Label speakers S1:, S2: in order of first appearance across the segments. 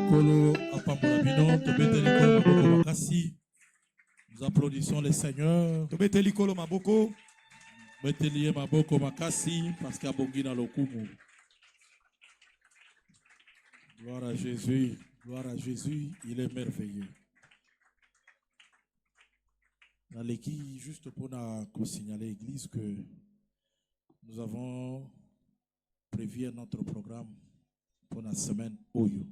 S1: Nous applaudissons le Seigneur. Mettez maboko makasi parce qu'il y a bongi dans le kumu. Gloire à Jésus. Gloire à Jésus. Il est merveilleux. Dans l'équipe, juste pour nous signaler l'église que nous avons prévu un autre programme pour la semaine Oyo.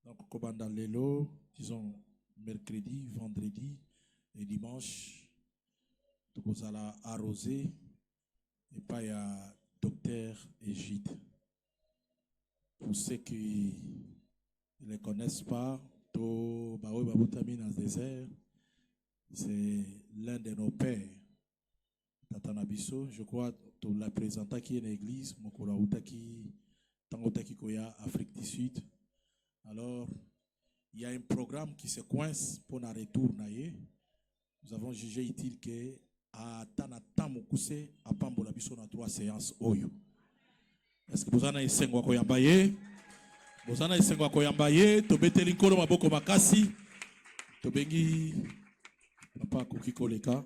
S1: Donc, comme dans les lots, disons mercredi, vendredi et dimanche, nous allons arroser et pas à docteur Égide. Pour ceux qui ne les connaissent pas, c'est l'un de nos pères. Tatanabiso, je crois, que la présenté qui est l'église, Mokura Outaki, Tangotaki Koya, Afrique du Sud. Alors, il y a un programme qui se coince pour un retour. Nous avons jugé utile que à Tanatamoukuse, à Pambola Biso, na 3 séances Oyo. Est-ce que vous en avez 5 Wakoyambaye? Vous en avez 5 Wakoyambaye, Tobete Linkolo Maboko Makasi, Tobengi, Papa Kuki Koleka.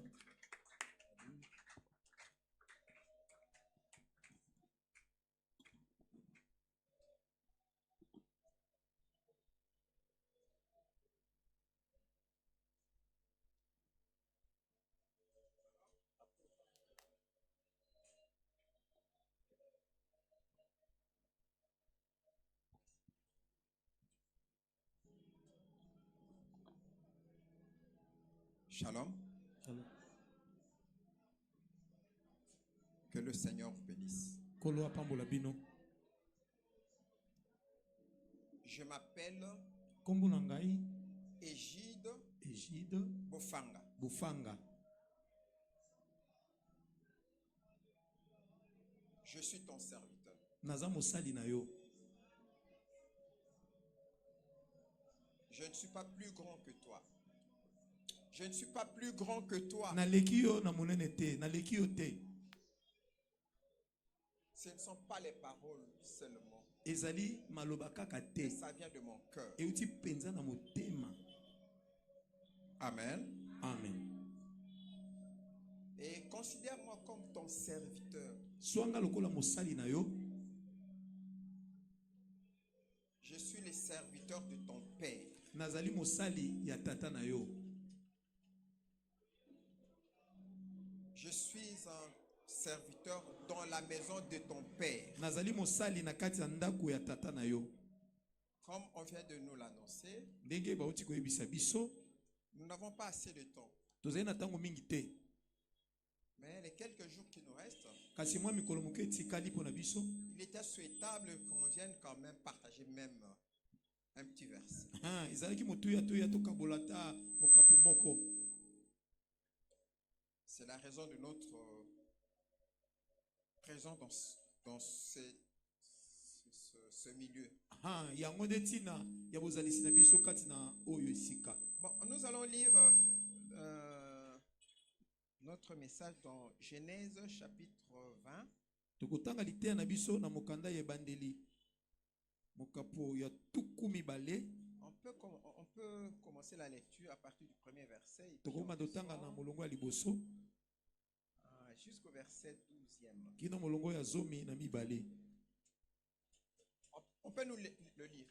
S2: Shalom.
S1: Shalom.
S2: Que le Seigneur vous bénisse. Je m'appelle Égide Bofanga. Je suis ton serviteur. Je ne suis pas plus grand que toi. Je ne suis pas plus grand que toi. Ce ne sont pas les paroles seulement. Ça vient de mon cœur. Amen.
S3: Amen.
S2: Et considère-moi comme ton serviteur. Je suis le serviteur de ton Père. Je suis un serviteur dans la maison de ton Père. Comme on vient de nous l'annoncer, nous n'avons pas assez de temps. Mais les quelques jours qui nous restent, il était souhaitable qu'on vienne quand même partager même un petit verset. C'est la raison de notre présence dans ce milieu. Bon, nous allons lire notre message dans Genèse chapitre 20. On peut commencer la lecture à partir du premier verset jusqu'au verset 12e. On peut nous le lire.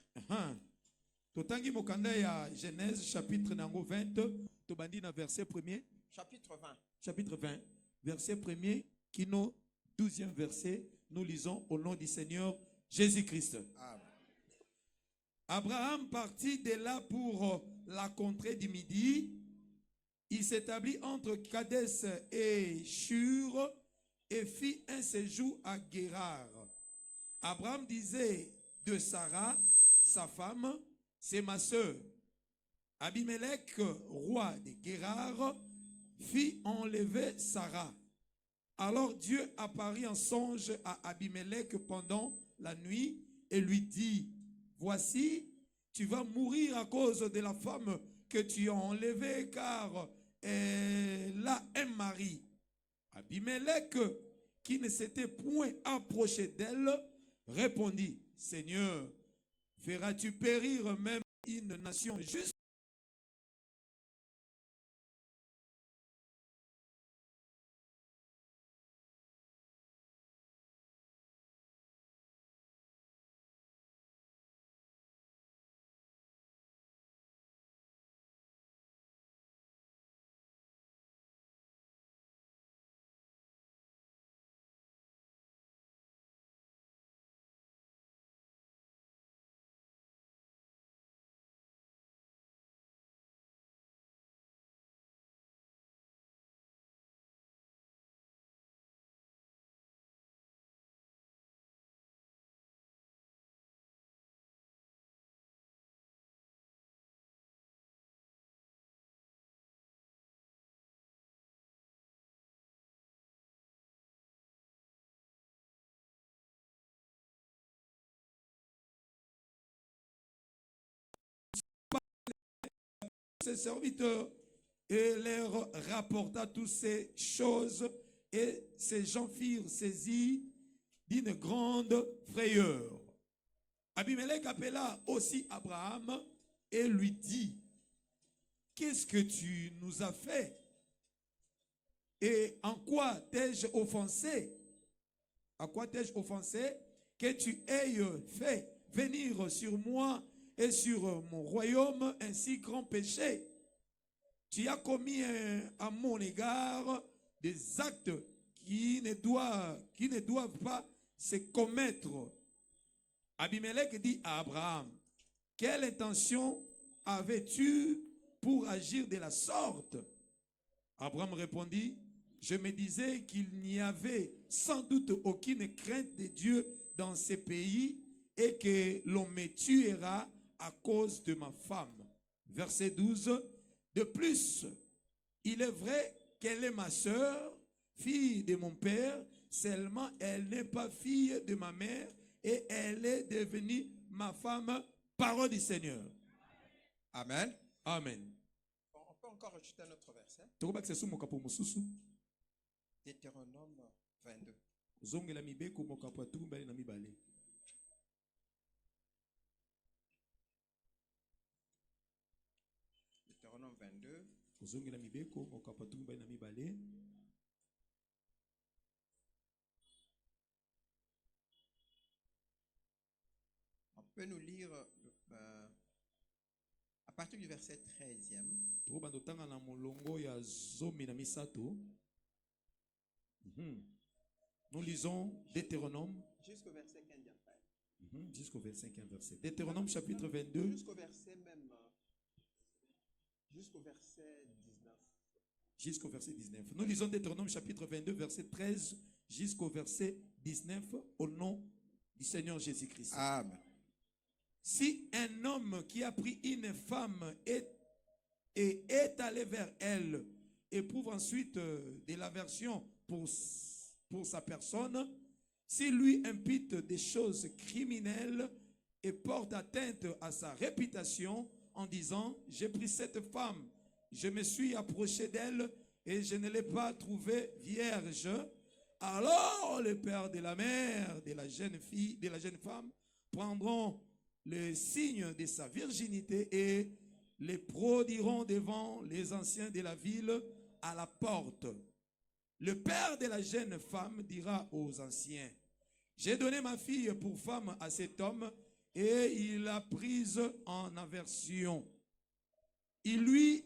S3: Genèse chapitre 20, verset 1er.
S2: Chapitre 20.
S3: Chapitre 20, verset 1er, qui nous 12e verset, nous lisons au nom du Seigneur Jésus-Christ.
S2: Amen.
S3: Abraham partit de là pour la contrée du Midi. Il s'établit entre Kadès et Shur et fit un séjour à Guérar. Abraham disait de Sarah, sa femme, c'est ma sœur. Abimelech, roi de Guérar, fit enlever Sarah. Alors Dieu apparut en songe à Abimelech pendant la nuit et lui dit, voici, tu vas mourir à cause de la femme que tu as enlevée, car elle a un mari. Abimelech, qui ne s'était point approché d'elle, répondit, Seigneur, Feras-tu périr même une nation juste? Ses serviteurs et leur rapporta toutes ces choses, et ces gens firent saisis d'une grande frayeur. Abimelech appela aussi Abraham et lui dit: qu'est-ce que tu nous as fait? Et en quoi t'ai-je offensé? À quoi t'ai-je offensé que tu aies fait venir sur moi et sur mon royaume un si grand péché? Tu as commis à mon égard des actes qui ne doivent pas se commettre. Abimelech dit à Abraham: quelle intention avais-tu pour agir de la sorte? Abraham répondit: je me disais qu'il n'y avait sans doute aucune crainte de Dieu dans ces pays et que l'on me tuera à cause de ma femme. Verset 12. De plus, il est vrai qu'elle est ma sœur, fille de mon père, seulement elle n'est pas fille de ma mère et elle est devenue ma femme. Parole du Seigneur.
S2: Amen.
S3: Amen.
S2: Bon, on peut encore ajouter un autre verset. Deutéronome 22. Deutéronome 22. On peut nous lire à partir du verset 13e.
S3: Nous lisons Deutéronome
S2: Jusqu'au verset 15 après.
S3: Jusqu'au verset 15 verset. Deutéronome chapitre 22.
S2: Jusqu'au verset même. Jusqu'au verset 19.
S3: Jusqu'au verset 19. Nous lisons Deutéronome chapitre 22 verset 13 jusqu'au verset 19 au nom du Seigneur Jésus-Christ.
S2: Amen.
S3: Si un homme qui a pris une femme est allé vers elle, éprouve ensuite de l'aversion pour sa personne, s'il lui impute des choses criminelles et porte atteinte à sa réputation en disant: j'ai pris cette femme, je me suis approché d'elle et je ne l'ai pas trouvée vierge, alors le père de la mère de la jeune fille, de la jeune femme, prendront le signe de sa virginité et les produiront devant les anciens de la ville à la porte. Le père de la jeune femme dira aux anciens: j'ai donné ma fille pour femme à cet homme et il l'a prise en aversion. Il lui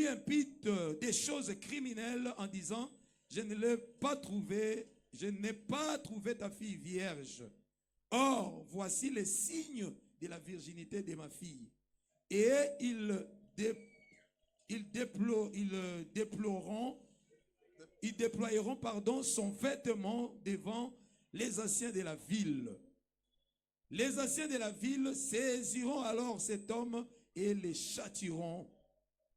S3: impute des choses criminelles en disant: je n'ai pas trouvé ta fille vierge. Or, voici les signes de la virginité de ma fille. Et ils déploieront son vêtement devant les anciens de la ville. Les anciens de la ville saisiront alors cet homme et les châtieront.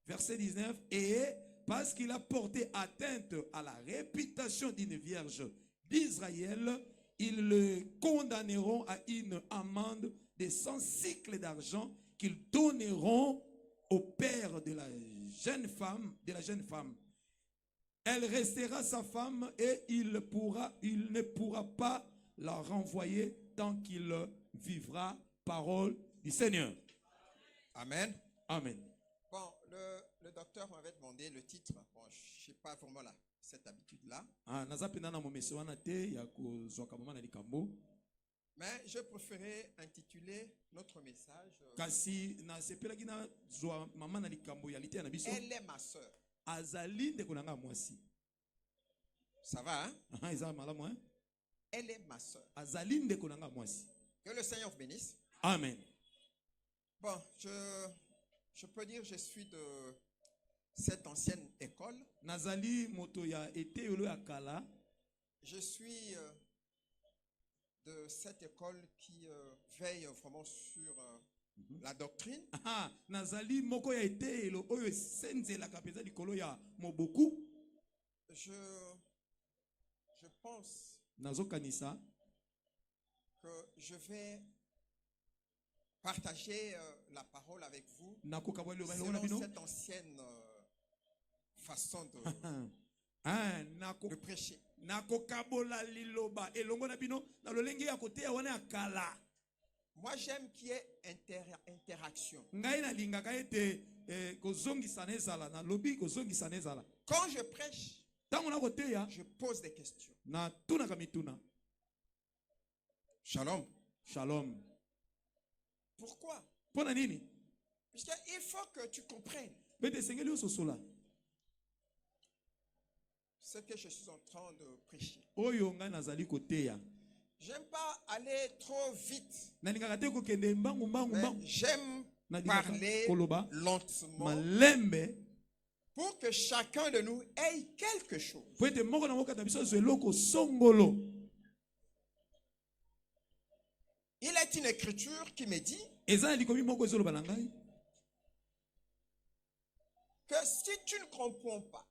S3: Verset 19. Et parce qu'il a porté atteinte à la réputation d'une vierge d'Israël, ils le condamneront à une amende de 100 cycles d'argent qu'ils donneront au père de la jeune femme. Elle restera sa femme et il ne pourra pas la renvoyer tant qu'il vivra. Parole du Seigneur.
S2: Amen.
S3: Amen.
S2: Bon, le docteur m'avait demandé le titre. Bon, je n'ai pas vraiment cette habitude-là. Mais je préférais intituler notre message Elle est ma soeur. Ça va, hein? Elle est ma soeur. Que le Seigneur vous bénisse.
S3: Amen.
S2: Bon, je peux dire je suis de cette ancienne école. Je suis de cette école qui veille vraiment sur la doctrine. Je pense que je vais partager la parole avec vous selon cette ancienne façon de prêcher. Moi, j'aime qu'il y ait interaction. Quand je prêche, je pose des questions. Shalom.
S3: Shalom.
S2: Pourquoi? Puisqu'il faut que tu comprennes ce que je suis en train de prêcher. J'aime pas aller trop vite. Mais j'aime parler lentement pour que chacun de nous ait quelque chose. Il est une écriture qui me dit que si tu ne comprends pas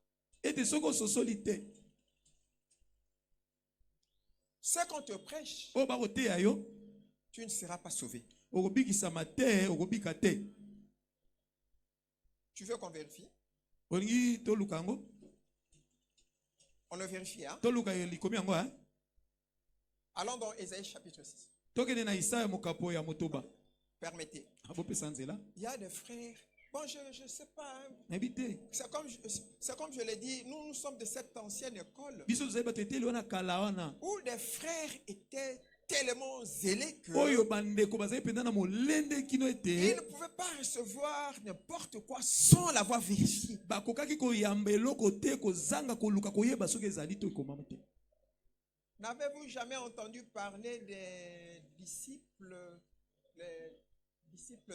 S2: ce qu'on te prêche, tu ne seras pas sauvé. Tu veux qu'on vérifie? On le vérifie, hein? Allons dans Ésaïe chapitre 6. Permettez. Il y a des frères. Bon, je ne sais pas. Hein. C'est comme je l'ai dit, nous sommes de cette ancienne école où des frères étaient tellement zélés qu'ils ne pouvaient pas recevoir n'importe quoi sans l'avoir vérifié. N'avez-vous jamais entendu parler des disciples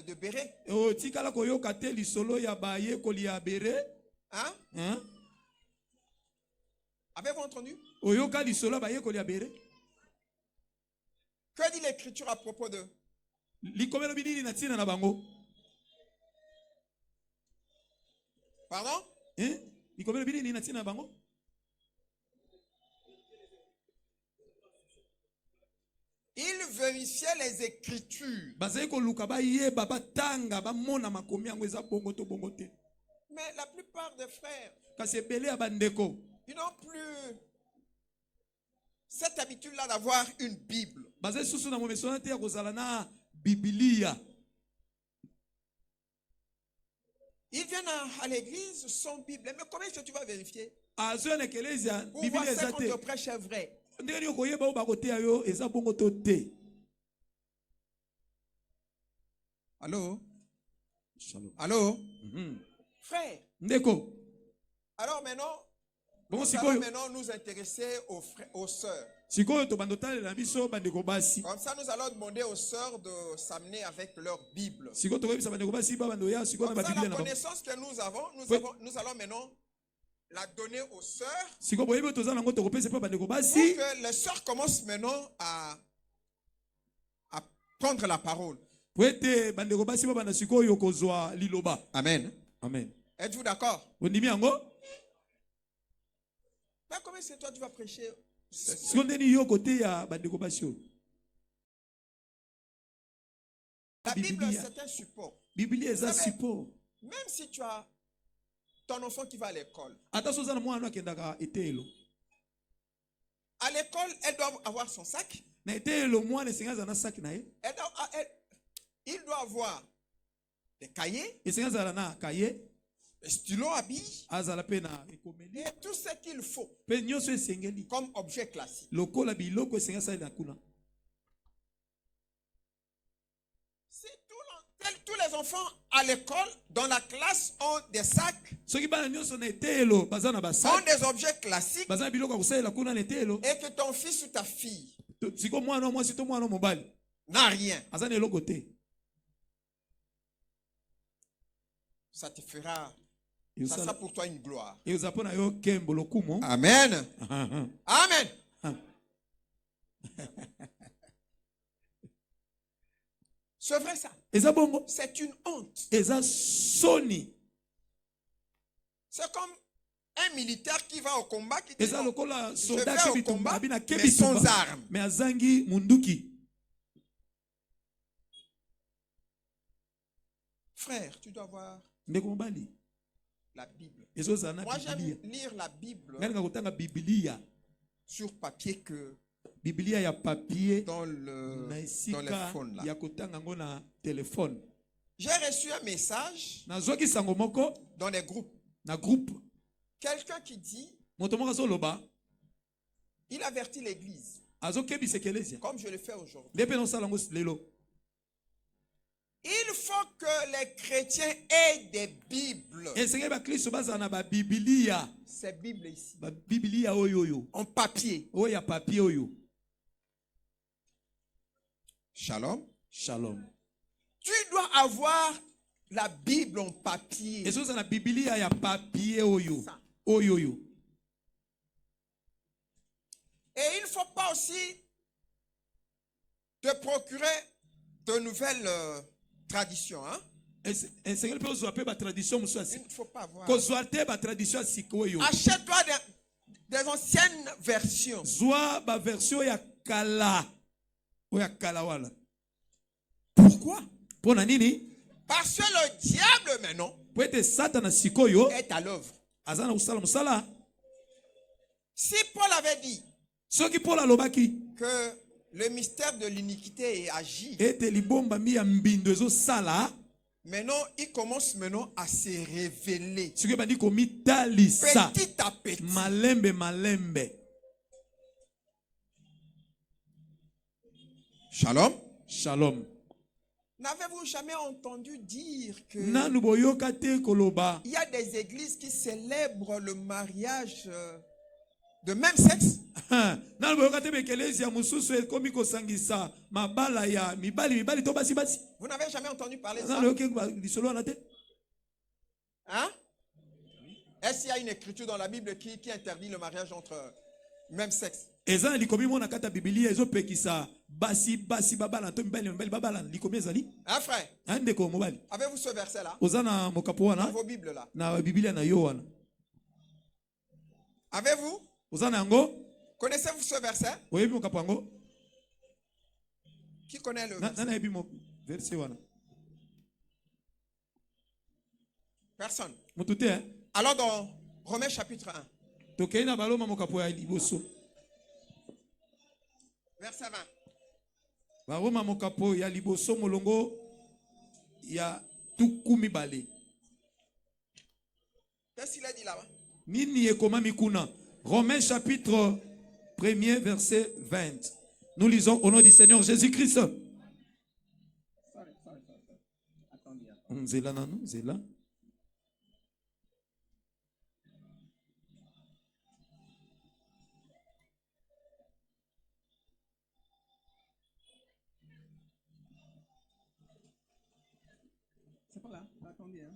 S2: de Béré? Hein? Avez-vous entendu? Que dit l'Écriture à propos d'eux? Pardon? Il vérifiait les Écritures. Mais la plupart des frères, ils n'ont plus cette habitude-là d'avoir une Bible. Ils viennent à l'église sans Bible. Mais comment est-ce que tu vas vérifier? Pour voir ce qu'on te prêche est vrai. Allô? Allô? Frère. Alors maintenant, nous allons nous intéresser aux sœurs. Comme ça, nous allons demander aux sœurs de s'amener avec leur Bible. Comme ça, la connaissance que nous avons, nous allons maintenant la donner aux sœurs pour que les sœurs commencent maintenant à prendre la parole. Amen.
S3: Amen.
S2: Êtes-vous d'accord? Mais comment est-ce que toi tu vas prêcher? La Bible, c'est un support. Même si tu as ton enfant qui va à l'école, à l'école, elle doit avoir son sac.
S3: Na été le mois de Seigneur dans sac na.
S2: Il doit avoir des cahiers,
S3: Et Seigneur dans na cahier,
S2: des stylos à billes
S3: azala pena ekomeli.
S2: et tout ce qu'il faut
S3: Pe nyoso esengeli.
S2: comme objet classique.
S3: Lokola biloko Seigneur sa na kuna.
S2: Si tous les enfants à l'école, dans la classe, ont des sacs,
S3: Ceux qui bana nyoso na etelo, bazana
S2: ont
S3: basak.
S2: des objets classiques,
S3: Bazana biloko kusela kuna na etelo.
S2: et que ton fils ou ta fille
S3: Siko mwana mwasi to mwana mobali.
S2: n'a rien,
S3: Azana eloko te.
S2: ça te fera,
S3: Et
S2: ça sera pour toi une gloire.
S3: Et vous apprenez yo kembo lokumo.
S2: Amen. Amen. C'est vrai ça.
S3: Eza bongo.
S2: C'est une honte.
S3: Eza soni.
S2: C'est comme un militaire qui va au combat, qui dit
S3: Eza
S2: non,
S3: lokola
S2: je
S3: soldat
S2: vais au
S3: kebitumba
S2: combat,
S3: abina
S2: mais
S3: kebitumba.
S2: sans armes.
S3: Mais azangi munduki.
S2: Frère, tu dois avoir
S3: Ndeko mobali.
S2: la Bible.
S3: Ezo zana
S2: Moi, j'aime
S3: Biblia.
S2: lire la Bible
S3: Ngani ngakutanga Biblia.
S2: sur papier que
S3: Biblia ya papier
S2: dans
S3: na
S2: les
S3: esika
S2: phones là.
S3: ya kutanga ngo na téléphone.
S2: J'ai reçu un message
S3: Nazwaki sango moko
S2: dans les groupes.
S3: na groupe.
S2: Quelqu'un qui dit,
S3: Moto moko azoloba
S2: il avertit l'église,
S3: azokebisa ekelezia.
S2: comme je le fais aujourd'hui.
S3: Ndepe no salango lelo.
S2: Il faut que les chrétiens aient des Bibles.
S3: Esenge ba Kristo bazana ba Biblia.
S2: Ces Bibles ici,
S3: Ba Biblia oyo oyo.
S2: en papier.
S3: Oyo ya papier oyo.
S2: Shalom.
S3: Shalom.
S2: Tu dois avoir la Bible en papier.
S3: Ezo na Biblia ya papier oyo.
S2: Ça.
S3: Oyo oyo.
S2: Et il ne faut pas aussi te procurer de nouvelles traditions. Hein?
S3: Esenge pe ozo ba tradition muso
S2: Il
S3: asi.
S2: ne faut pas avoir.
S3: Ko zoate ba tradition asiko oyo.
S2: Achète-toi des anciennes versions.
S3: Zwa ba version ya kala. Oya kala wala. Pourquoi? Pona nini?
S2: Parce que le diable maintenant
S3: Po ete Satan sikoyo
S2: est à l'œuvre.
S3: azana usala musala.
S2: Si Paul avait dit
S3: Soki Paul alobaki
S2: que le mystère de l'iniquité est agi,
S3: ete libomba mi ya mbindo ezo sala,
S2: maintenant il commence maintenant à se révéler
S3: soki bandi komitalisa
S2: petit à petit.
S3: malembe malembe.
S2: Shalom.
S3: Shalom.
S2: N'avez-vous jamais entendu dire que
S3: Nanu boyoka te koloba
S2: il y a des églises qui célèbrent le mariage de même sexe?
S3: Nanu boyoka te bekelezi ya mususu ekomi kosangisa mabala ya mibali to basi basi.
S2: Vous n'avez jamais entendu parler de ça?
S3: Nanu yoke lisolo wana te.
S2: Hein? Est-ce qu'il y a une écriture dans la Bible qui interdit le mariage entre même sexe?
S3: Eza likomi mona kata Biblia ezo pekisa basi babala to mibali babala likomi ezali.
S2: Hein, frère?
S3: Ndeko mobali.
S2: Avez-vous ce verset-là?
S3: Ozana mokapo
S2: Dans
S3: wana
S2: vos Bibles là?
S3: na Biblia na yo wana.
S2: Avez-vous?
S3: Ozana yango?
S2: Connaissez-vous ce verset?
S3: Oyebi mokapo yango?
S2: Qui connaît le verset?
S3: Nana yebi mo verset wana.
S2: Personne.
S3: Mutu te.
S2: Alors dans Romains chapitre 1,
S3: Tokei na baloma mokapo ya liboso.
S2: verset 20.
S3: Baroma mokapo ya liboso molongo ya tuku mibale.
S2: Qu'est-ce qu'il a dit là-bas?
S3: Nini ekomami kuna? Romains chapitre 1er verset 20. Nous lisons au nom du Seigneur Jésus-Christ. Nzela nanu, nzela.
S4: C'est pas là, attendez. Hein.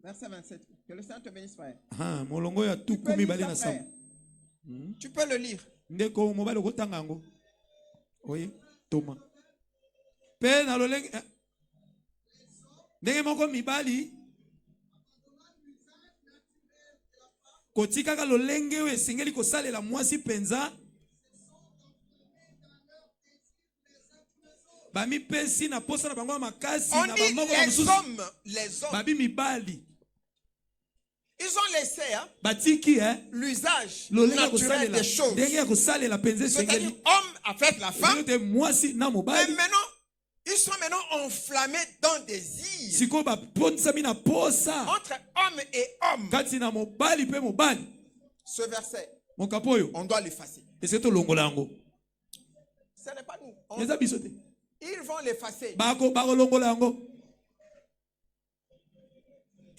S4: Verset 27. Que le Seigneur te bénisse, frère.
S3: Ah, molongo ya
S4: Tu
S3: tuku
S4: peux lire
S3: mibale
S4: ça,
S3: na
S4: frère.
S3: sam.
S2: Tu peux le lire.
S3: Ndeko mobali okotanga yango. Oye, toma. Pe na lolenge ndenge moko mibali kotikaka lolenge oyo esengeli kosalela mwasi penza Bami pesi na posa na bango makasi
S2: On
S3: na
S2: dit
S3: bamoko na
S2: les
S3: mususu.
S2: hommes, les hommes.
S3: Babi mibali.
S2: Ils ont laissé
S3: Batiki
S2: l'usage
S3: lolenga
S2: naturel
S3: kosalela.
S2: des choses.
S3: Ndenge ya kosalela penze
S2: C'est-à-dire
S3: sengeli.
S2: homme avec la femme.
S3: De mwasi na
S2: Mais
S3: mobali.
S2: maintenant, ils sont maintenant enflammés dans des désir
S3: Siko ba ponsami na posa.
S2: entre homme et homme.
S3: Kati na mobali pe mobali.
S2: Ce verset,
S3: Mon kapoyo.
S2: on doit l'effacer.
S3: Est-ce que to longola yango?
S2: Ce n'est pas nous.
S3: Eza bisote.
S2: Ils vont l'effacer.
S3: Bako longola yango.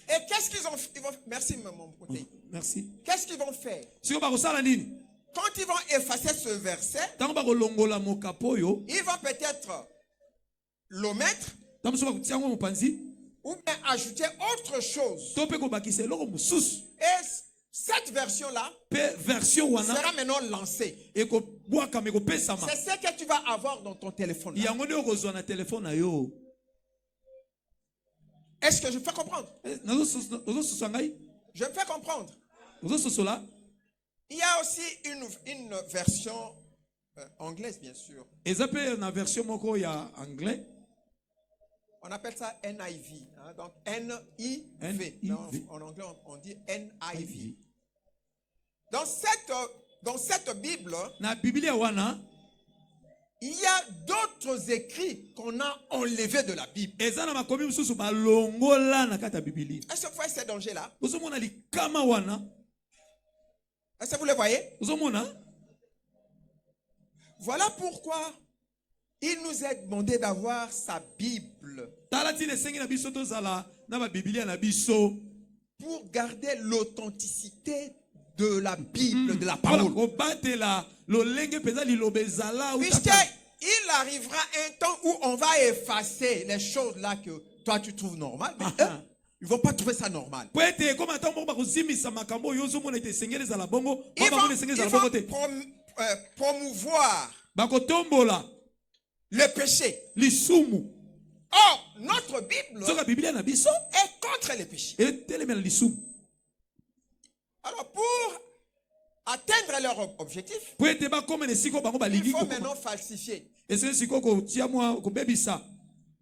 S2: Et qu'est-ce qu'ils vont faire? Merci, mon côté.
S3: Merci.
S2: Qu'est-ce qu'ils vont faire?
S3: Siko bako sala nini?
S2: Quand ils vont effacer ce verset,
S3: Tango bako longola mo kapoyo.
S2: ils vont peut-être l'omettre
S3: Tango so bako tiango mo panzi.
S2: ou bien ajouter autre chose.
S3: To pe ko bakise loko mususu.
S2: Et cette version-là
S3: Pe version wana.
S2: sera maintenant lancée.
S3: Et ko bwaka me ko pesama.
S2: C'est ce que tu vas avoir dans ton téléphone. Là.
S3: Yango nde okozwa na telefone na yo.
S2: Est-ce que je me fais comprendre?
S3: Ozo soso ngai?
S2: Je me fais comprendre.
S3: Ozo soso la?
S2: Il y a aussi une version anglaise, bien sûr.
S3: Eza pe na version moko ya anglais.
S2: On appelle ça NIV. Hein, donc N-I-V. En anglais, on dit NIV. Dans cette Bible,
S3: Na Biblia wana,
S2: il y a d'autres écrits qu'on a enlevés de la Bible.
S3: eza na makomi mususu ba longola na kata Biblia.
S2: Est-ce que vous voyez ces dangers-là?
S3: Ozo mona likama wana.
S2: Est-ce que vous les voyez?
S3: Ozo mona?
S2: Voilà pourquoi il nous est demandé d'avoir sa Bible
S3: Talati le sengi na biso to zala na ba Biblia na biso.
S2: pour garder l'authenticité de la Bible, de la parole.
S3: Ko batela lo lenge peza lilobe zala
S2: Puisque il arrivera un temps où on va effacer les choses là que toi tu trouves normales, mais eux, ils ne vont pas trouver ça normal.
S3: Poete koma tango ba kozimisa makambo yo zo mona te sengeli zala bongo,
S2: Ils
S3: ba
S2: vont,
S3: mona sengeli
S2: ils
S3: zala bongo
S2: vont
S3: te.
S2: promouvoir
S3: Ba ko tombola
S2: le péché.
S3: lisumu.
S2: Or, notre Bible
S3: Soka Biblia na biso
S2: est contre les péchés.
S3: et telemela lisumu.
S2: Alors, pour atteindre leur objectif,
S3: Poete ba koma ne siko bango ba
S2: il
S3: lingi
S2: faut
S3: ko.
S2: maintenant falsifier.
S3: Ese siko ko tia mwa ko bebisa.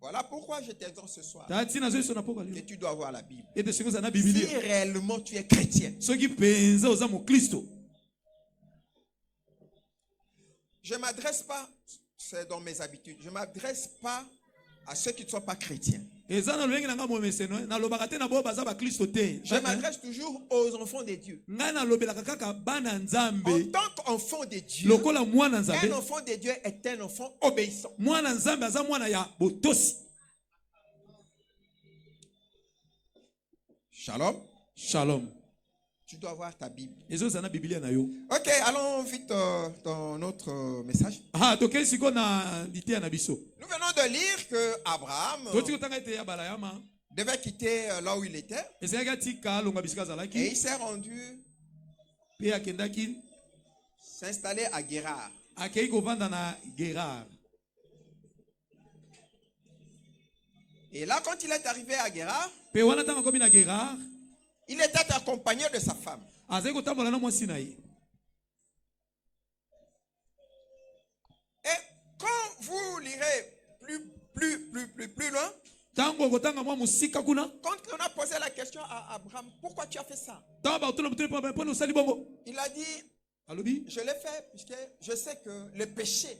S2: Voilà pourquoi je t'exhorte ce soir
S3: Tati na zo so na poka
S2: que
S3: lio.
S2: tu dois avoir la Bible.
S3: Et de siko za na
S2: Si
S3: Biblia.
S2: réellement tu es chrétien.
S3: Soki penza oza mo Kristo.
S2: Je ne m'adresse pas, c'est dans mes habitudes, je ne m'adresse pas à ceux qui ne sont pas chrétiens.
S3: Eza na lwengi na nga mo meseno na lobaka te na bo baza ba Kristo te.
S2: Je m'adresse toujours aux enfants de Dieu.
S3: Nga na lobelaka kaka bana
S2: En
S3: nzambe.
S2: tant qu'enfant de Dieu,
S3: Lokola mwana
S2: un
S3: nzambe.
S2: enfant de Dieu est un enfant obéissant.
S3: Mwana nzambe aza mwana ya botosi.
S2: Shalom.
S3: Shalom.
S2: Tu dois avoir ta Bible.
S3: Ezo za na Biblia na yo.
S2: Ok, allons vite dans notre message.
S3: Ah, toke siko na dite na biso.
S2: Nous venons de lire que Abraham
S3: Toti kotanga ete ya balayama.
S2: devait quitter là où il était
S3: Ezeka tika longa bisika
S2: et
S3: zalaki.
S2: il s'est rendu
S3: Pe akendaki
S2: s'installer à Guérard.
S3: akei kovanda na Gerar.
S2: Et là, quand il est arrivé à Guérard,
S3: Pe wana tanga komi na Gerar.
S2: il était accompagné de sa femme.
S3: Azeki kotambola na mwasi na ye.
S2: Et quand vous lirez plus loin,
S3: Tango kotanga mwa musika kuna.
S2: quand on a posé la question à Abraham, pourquoi tu as fait ça?
S3: Tanga ba tuna mutune pa pa no sali bongo.
S2: Il a dit,
S3: Alobi
S2: je l'ai fait puisque je sais que le péché,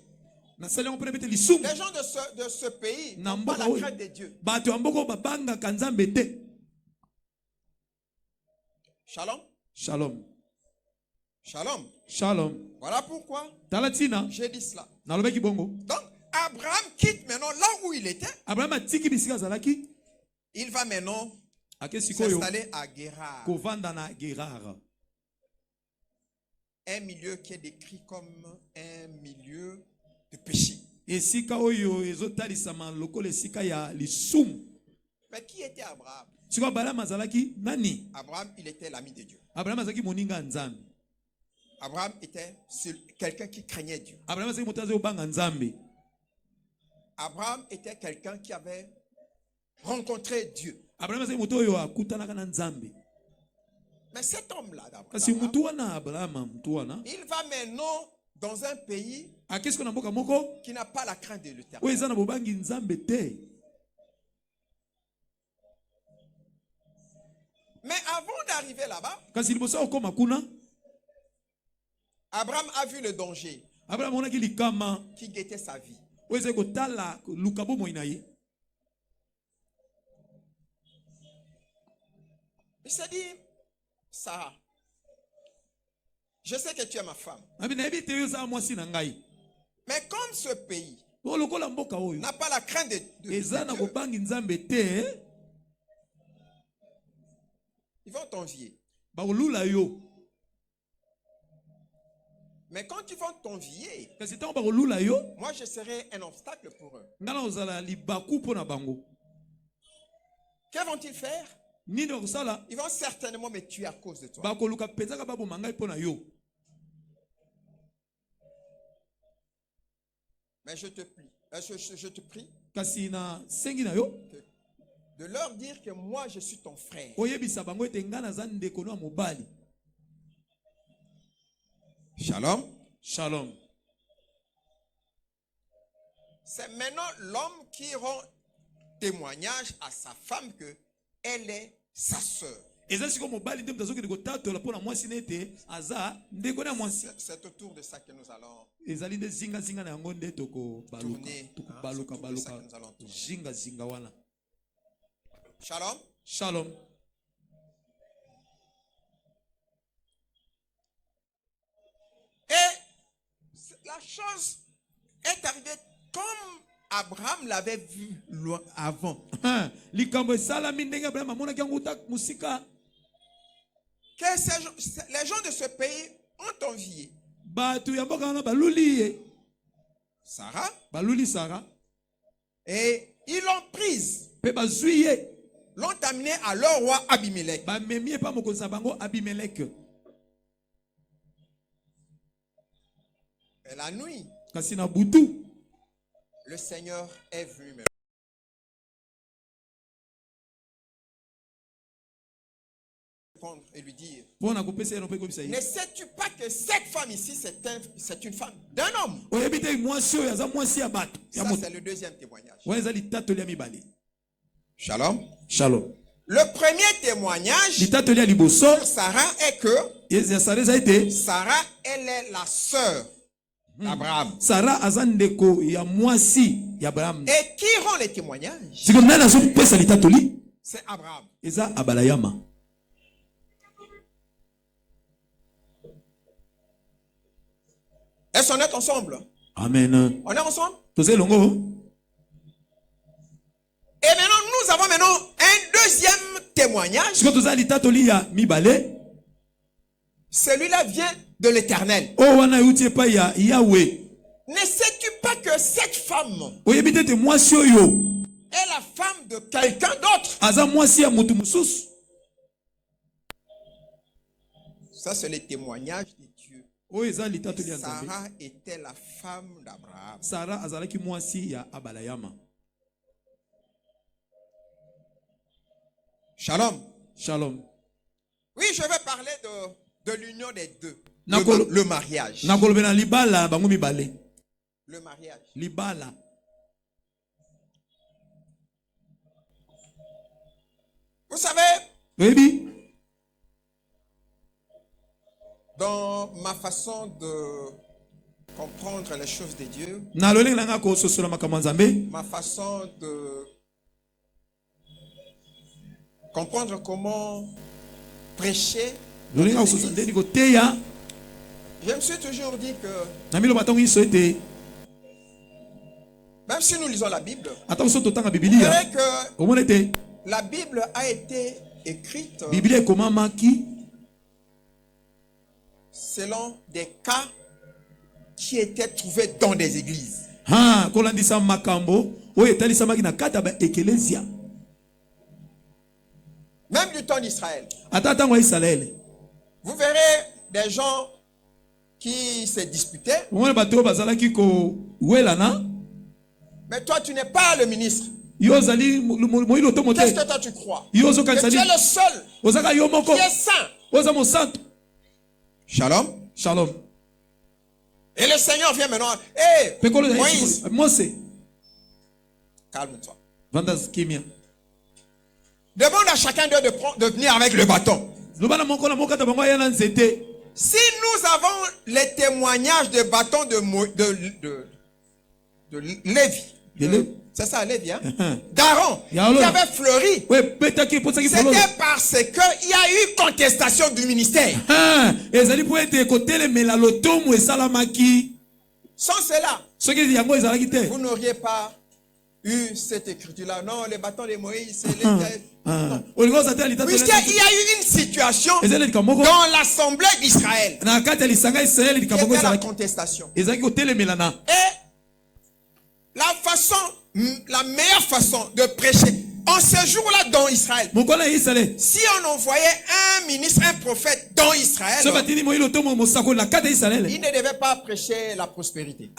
S3: na sali on pene bete lisumu.
S2: les gens de ce pays
S3: Na
S2: n'ont pas la
S3: mboka
S2: crainte de Dieu.
S3: bato amboko babanga kanzambe te.
S2: Shalom.
S3: Shalom.
S2: Shalom.
S3: Shalom.
S2: Voilà pourquoi
S3: Talatina
S2: j'ai dit cela.
S3: na lobeki bongo.
S2: Donc, Abraham quitte maintenant là où il était.
S3: Abraham atiki bisika zalaki.
S2: Il va maintenant
S3: Ake sikoyo
S2: s'installer à Guérard.
S3: kovanda na Gerar.
S2: Un milieu qui est décrit comme un milieu de péché.
S3: Esika oyo ezotalisama lokola esika ya lisumu.
S2: Mais qui était Abraham?
S3: Siko bala mazalaki nani?
S2: Abraham, il était l'ami de Dieu.
S3: Abraham azaki moninga nzambe.
S2: Abraham était quelqu'un qui craignait Dieu.
S3: Abraham azaki motaze obanga nzambe.
S2: Abraham était quelqu'un qui avait rencontré Dieu.
S3: Abraham azaki moto oyo akutanaka na nzambe.
S2: Mais cet homme-là,
S3: Kasi
S2: d'Abraham,
S3: mutu wana Abraham mutu wana
S2: il va maintenant dans un pays
S3: Qu'est-ce qu'on a mboka moko?
S2: qui n'a pas la crainte de
S3: Oyo
S2: l'Éternel.
S3: eza na bobangi nzambe te.
S2: Mais avant d'arriver là-bas,
S3: Kasi liboso okoma kuna,
S2: Abraham a vu le danger
S3: Abraham onaki likama
S2: qui guettait sa vie.
S3: oyo eza kotala luka bomoi na ye.
S2: Il s'est dit, Sarah, je sais que tu es ma femme.
S3: Abi nayebi te oyo eza mwasi na ngai.
S2: Mais comme ce pays
S3: O lokola mboka oyo
S2: n'a pas la crainte de
S3: eza na
S2: Dieu,
S3: bobangi nzambe te,
S2: ils vont t'envier.
S3: bakolula yo.
S2: Mais quand ils vont t'envier,
S3: Kasi ntango bakolula yo,
S2: moi je serai un obstacle pour eux.
S3: ngai na kozala libaku mpo na bango.
S2: Que vont-ils faire?
S3: Nini bakosala?
S2: Ils vont certainement me tuer à cause de toi.
S3: Bakoluka pezaka baboma ngai mpo na yo.
S2: Mais je te prie, je te prie
S3: Kasi na sengi na yo,
S2: de leur dire que moi je suis ton frère.
S3: oyebisa bango ete ngai naza ndeko no ya mobali.
S2: Shalom.
S3: Shalom.
S2: C'est maintenant l'homme qui rend témoignage à sa femme que elle est sa sœur.
S3: Eza siko mobali nde mutazokende kotatola mpo na mwasi na ete aza ndeko na mwasi.
S2: C'est autour de ça que nous allons
S3: Ezali nde zinga na yango nde tokobaluka.
S2: tourner.
S3: Tokobaluka
S2: C'est autour de ça
S3: baluka.
S2: que nous allons tourner.
S3: Zinga wana.
S2: Shalom.
S3: Shalom.
S2: Et la chose est arrivée comme Abraham l'avait vu loin avant.
S3: Likambo esalami ndenge Abraham amonaki yango uta musika.
S2: Que les gens de ce pays ont envié
S3: Batu ya mboka wana baluli ye.
S2: Sarah
S3: Baluli Sarah.
S2: et ils l'ont prise,
S3: Pe bazwi ye.
S2: l'ont amenée à leur roi Abimelech.
S3: Bamemi pa mokonzi na bango Abimelech.
S2: Et la nuit,
S3: Kasi na butu.
S2: le Seigneur est venu me répondre et lui dire,
S3: Pona kopesa ye no pe kobisa ye.
S2: ne sais-tu pas que cette femme ici, c'est une femme d'un homme?
S3: Oyebi te mwasi oyo aza mwasi ya bato. Ya
S2: Ça,
S3: moto.
S2: c'est le deuxième témoignage.
S3: Wana eza litatoli ya mibale.
S2: Shalom.
S3: Shalom.
S2: Le premier témoignage
S3: Litatoli ya liboso.
S2: sur Sarah est que
S3: Ya Sarah eza ete.
S2: Sarah, elle est la sœur d'Abraham.
S3: Sarah aza ndeko ya mwasi ya Abraham.
S2: Et qui rend les témoignages?
S3: Siko nani azopesa litatoli?
S2: C'est Abraham.
S3: Eza Abalayama.
S2: Est-ce qu'on est ensemble?
S3: Amen.
S2: On est ensemble?
S3: Tozali longo.
S2: Et maintenant, nous avons un deuxième témoignage.
S3: Siko tozali litatoli ya mibale.
S2: Celui-là vient de l'Éternel.
S3: O wana yuti epa ya Yahweh.
S2: Ne sais-tu pas que cette femme
S3: Oyebi te mwasi oyo
S2: est la femme de quelqu'un d'autre?
S3: aza mwasi ya mutu mususu.
S2: Ça, c'est le témoignage de Dieu.
S3: Oyo eza litatoli ya Nzambe.
S2: Sarah était la femme d'Abraham.
S3: Sarah azalaki mwasi ya Abalayama.
S2: Shalom.
S3: Shalom.
S2: Oui, je vais parler de l'union des deux.
S3: Nakolo-
S2: Le mariage.
S3: Nakolobe na libala bango mibale.
S2: Le mariage.
S3: Libala.
S2: Vous savez,
S3: Oyebi
S2: dans ma façon de comprendre les choses de Dieu,
S3: na lolenge nanga ko sosola makambo ya Nzambe.
S2: ma façon de comprendre comment prêcher,
S3: Lolenge ko sosola ndeni ko teya.
S2: je me suis toujours dit que
S3: Na milo batongo iso ete
S2: même si nous lisons la Bible,
S3: ata so totanga
S2: vous
S3: Biblia.
S2: verrez que
S3: Omona ete
S2: la Bible a été écrite
S3: Biblia ekomamaki
S2: selon des cas qui étaient trouvés dans des églises.
S3: kolandisa makambo oyo etalisamaki na kati ya baekelesia.
S2: Même du temps d'Israël.
S3: Ata ntango ya Israele.
S2: Vous verrez des gens qui se disputaient.
S3: Omona bato oyo bazalaki kowelana.
S2: Mais toi, tu n'es pas le ministre.
S3: Yo ozali moyilo to mote.
S2: Qu'est-ce que toi tu crois?
S3: Yo
S2: Que
S3: ozokanisa
S2: tu es
S3: nini?
S2: le seul
S3: Ozaka yo moko.
S2: qui est saint.
S3: Oza mosantu.
S2: Shalom.
S3: Shalom.
S2: Et le Seigneur vient maintenant. Hé, Moïse, calme-toi. Demande à chacun d'eux de venir avec le bâton. Si nous avons les témoignages de bâton de Lévi, c'est ça, Lévi, hein? D'Aaron, qui avait fleuri, c'était parce qu'il y a eu contestation du ministère. Sans cela, vous n'auriez pas eu cette écriture-là. Non, les bâtons de Moïse, c'est les... Puisqu'il y a eu une situation dans l'assemblée d'Israël qui était la contestation. Et la meilleure façon de prêcher en ce jour-là dans Israël, si on envoyait un ministre, un prophète dans Israël, il ne devait pas prêcher la prospérité.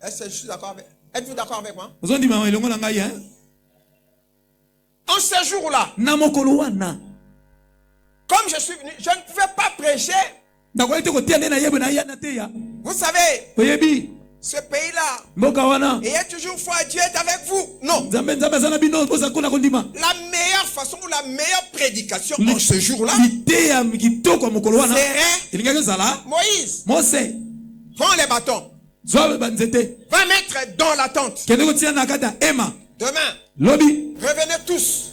S2: Êtes-vous d'accord avec moi? En ce jour-là, comme je suis venu, je ne pouvais pas prêcher. Vous savez, ce pays-là, ayez toujours foi, Dieu est avec vous. Non. La meilleure façon ou la meilleure prédication en ce jour-là serait Moïse. Prends les bâtons. Va mettre dans la tente. Demain, revenez tous.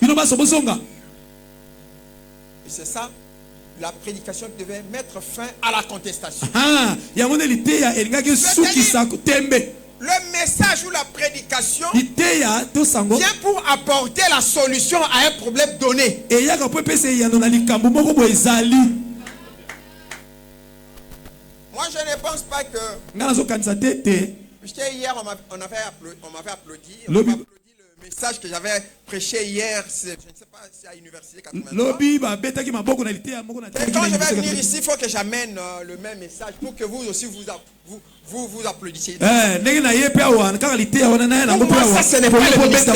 S2: Et c'est ça, la prédication qui devait mettre fin à la contestation. Le message ou la prédication vient pour apporter la solution à un problème donné. Moi, je ne pense pas que... Puisque hier, on m'avait applaudi. On m'avait applaudi le message que j'avais prêché hier. Je ne sais pas si à l'université 83. Et quand je vais venir ici, il faut que j'amène le même message pour que vous aussi vous applaudissiez. Pour moi, ça, ce n'est pas le ministère.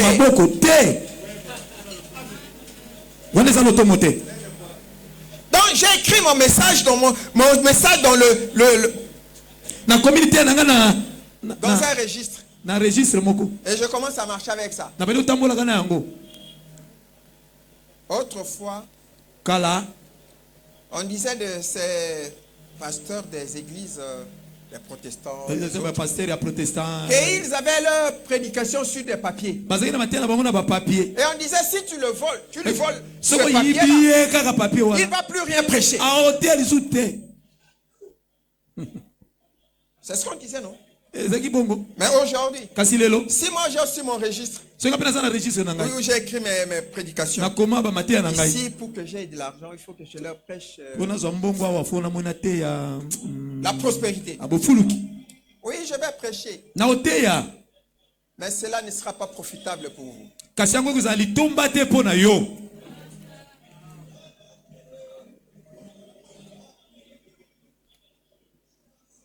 S2: Donc j'ai écrit mon message dans mon message dans dans un registre. Et je commence à marcher avec ça. Autrefois, on disait de ces pasteurs des églises des protestants, qu'ils avaient leur prédication sur des papiers. Et on disait, si tu le voles, ce papier-là, il ne va plus rien prêcher. C'est ce qu'on disait, non? Mais aujourd'hui, si moi j'ai aussi mon registre, où j'ai écrit mes prédications, ici, pour que j'ai de l'argent, il faut que je leur prêche la prospérité. Oui, je vais prêcher. Mais cela ne sera pas profitable pour vous.